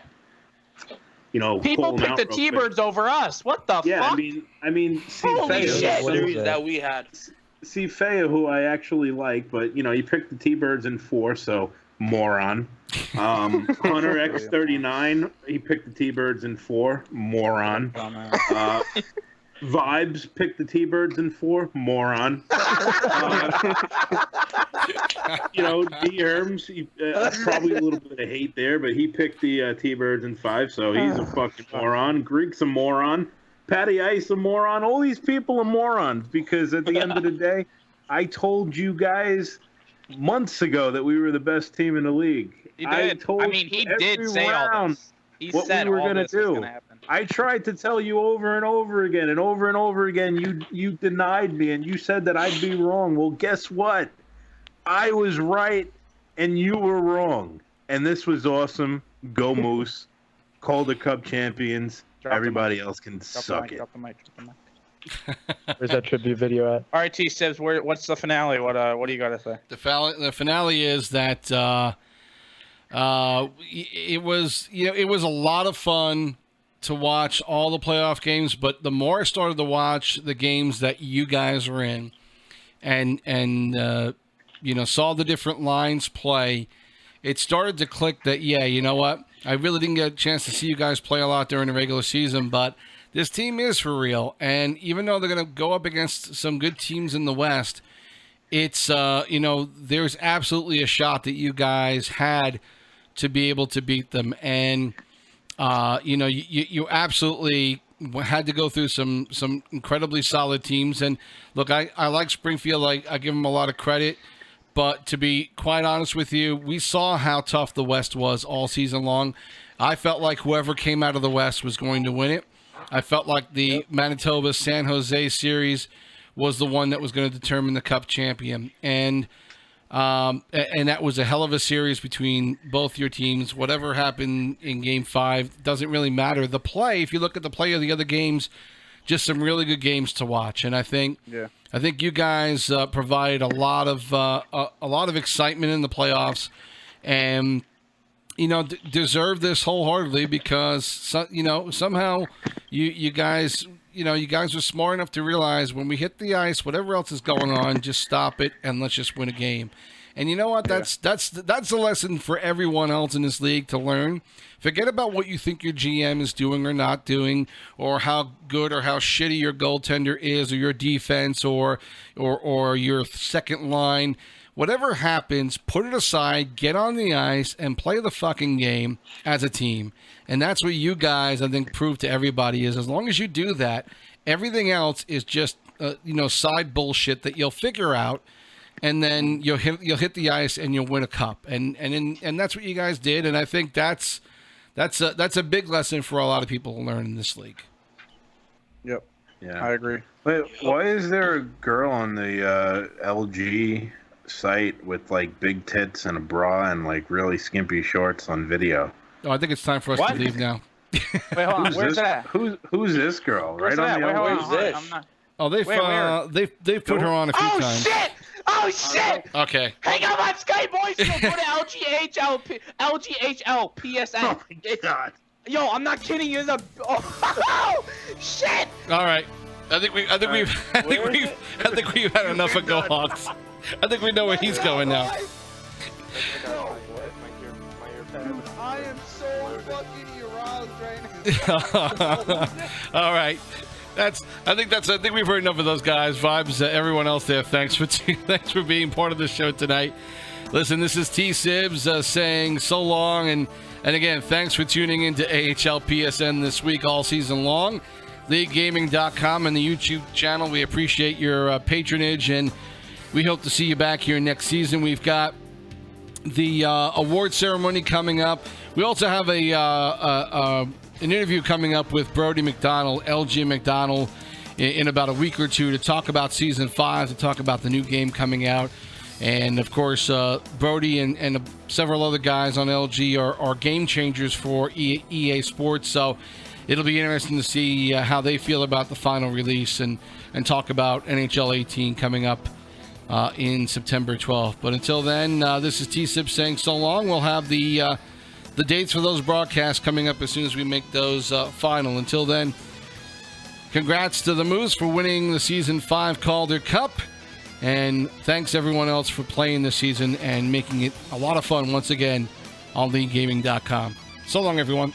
People picked the T-Birds over us. What the yeah, fuck? I mean, Holy shit! What is Series that? that we had. See, Fea, who I actually like, but he picked the T-Birds in 4, so moron. Hunter X39, he picked the T-Birds in 4, moron. Vibes picked the T-Birds in 4, moron. D. Herms, probably a little bit of hate there, but he picked the T-Birds in 5, so he's a fucking moron. Greek's a moron. Patty Ice a moron. All these people are morons because at the end of the day, I told you guys months ago that we were the best team in the league. He did. He did say all this. He said we were all going to this was do. gonna happen. I tried to tell you over and over again and over and over again. You denied me and you said that I'd be wrong. Well, guess what? I was right and you were wrong. And this was awesome. Go Moose. Calder Cup champions. Everybody else can suck it. Drop the mic. Where's that tribute video at? All right, TSibs, what's the finale? What do you got to say? The finale is that it was a lot of fun to watch all the playoff games, but the more I started to watch the games that you guys were in, and saw the different lines play, it started to click that you know what, I really didn't get a chance to see you guys play a lot during the regular season, but this team is for real. And even though they're going to go up against some good teams in the West, it's, there's absolutely a shot that you guys had to be able to beat them. And, you absolutely had to go through some incredibly solid teams. And look, I like Springfield. I give them a lot of credit. But to be quite honest with you, we saw how tough the West was all season long. I felt like whoever came out of the West was going to win it. I felt like the Manitoba-San Jose series was the one that was going to determine the Cup champion. And that was a hell of a series between both your teams. Whatever happened in Game 5 doesn't really matter. The play, if you look at the play of the other games, just some really good games to watch. And I think you guys provided a lot of excitement in the playoffs, and deserve this wholeheartedly because somehow you guys are smart enough to realize when we hit the ice, whatever else is going on, just stop it and let's just win a game. And you know what? That's the lesson for everyone else in this league to learn. Forget about what you think your GM is doing or not doing, or how good or how shitty your goaltender is, or your defense, or your second line. Whatever happens, put it aside, get on the ice, and play the fucking game as a team. And that's what you guys, I think, prove to everybody is as long as you do that, everything else is just side bullshit that you'll figure out. And then you'll hit the ice and you'll win a cup, and that's what you guys did. And I think that's a big lesson for a lot of people to learn in this league. Yep. Yeah, I agree. Wait, why is there a girl on the LG site with big tits and a bra and really skimpy shorts on video? Oh, I think it's time for us to leave now. Wait, hold on. Where's that? Who's this girl? Where's right that? on the Wait, LG. hold on. I'm not. Oh, they've put her on a few times. Oh shit! Okay. Hang on my Skype, boys. Go to LGHL PSN. Oh my God. Yo, I'm not kidding you. Oh, shit! All right. I think we've had enough of Go Hawks. I think we know where he's going now. I am so fucking aroused right now. All right. I think we've heard enough of those guys. Vibes, everyone else there, thanks for being part of the show tonight. Listen, this is TSibs saying so long, and again, thanks for tuning into AHL PSN this week all season long. LeagueGaming.com and the YouTube channel. We appreciate your patronage, and we hope to see you back here next season. We've got the award ceremony coming up. We also have an interview coming up with Brody McDonald, LG McDonald, in about a week or two to talk about Season 5, to talk about the new game coming out. And, of course, Brody and several other guys on LG are game changers for EA Sports. So it'll be interesting to see how they feel about the final release and talk about NHL 18 coming up in September 12th. But until then, this is TSibs saying so long. We'll have the the dates for those broadcasts coming up as soon as we make those final. Until then, congrats to the Moose for winning the Season 5 Calder Cup. And thanks everyone else for playing this season and making it a lot of fun once again on LeagueGaming.com. So long, everyone.